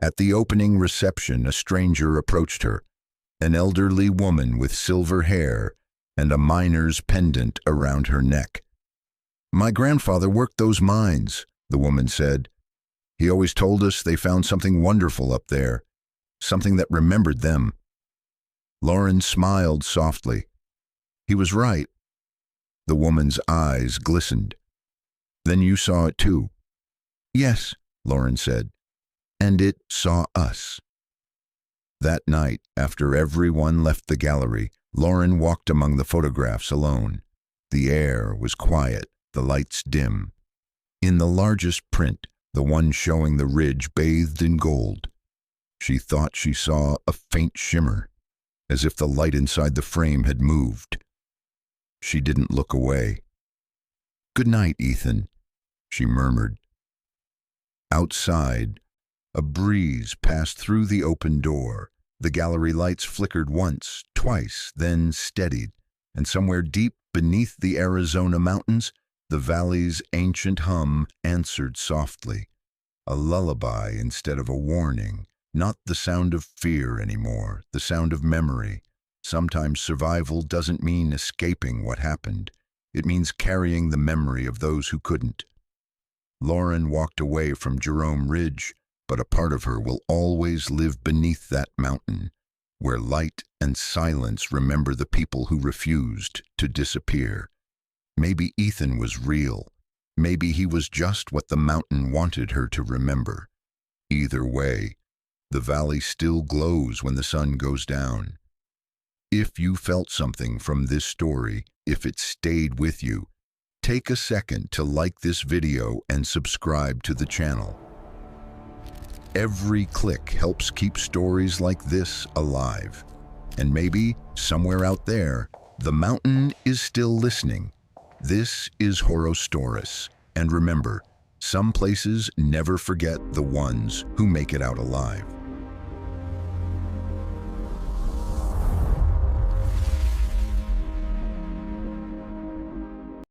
At the opening reception, a stranger approached her, an elderly woman with silver hair and a miner's pendant around her neck. "My grandfather worked those mines," the woman said. "He always told us they found something wonderful up there, something that remembered them." Lauren smiled softly. He was right. The woman's eyes glistened. "Then you saw it too?" "Yes," Lauren said, "and it saw us." That night, after everyone left the gallery, Lauren walked among the photographs alone. The air was quiet, the lights dim. In the largest print, the one showing the ridge bathed in gold, she thought she saw a faint shimmer, as if the light inside the frame had moved. She didn't look away. "Good night, Ethan," she murmured. Outside, a breeze passed through the open door. The gallery lights flickered once, twice, then steadied, and somewhere deep beneath the Arizona mountains, the valley's ancient hum answered softly. A lullaby instead of a warning. Not the sound of fear anymore, the sound of memory. Sometimes survival doesn't mean escaping what happened. It means carrying the memory of those who couldn't. Lauren walked away from Jerome Ridge, but a part of her will always live beneath that mountain, where light and silence remember the people who refused to disappear. Maybe Ethan was real. Maybe he was just what the mountain wanted her to remember. Either way, the valley still glows when the sun goes down. If you felt something from this story, if it stayed with you, take a second to like this video and subscribe to the channel. Every click helps keep stories like this alive. And maybe, somewhere out there, the mountain is still listening. This is Horrorstoris, and remember, some places never forget the ones who make it out alive.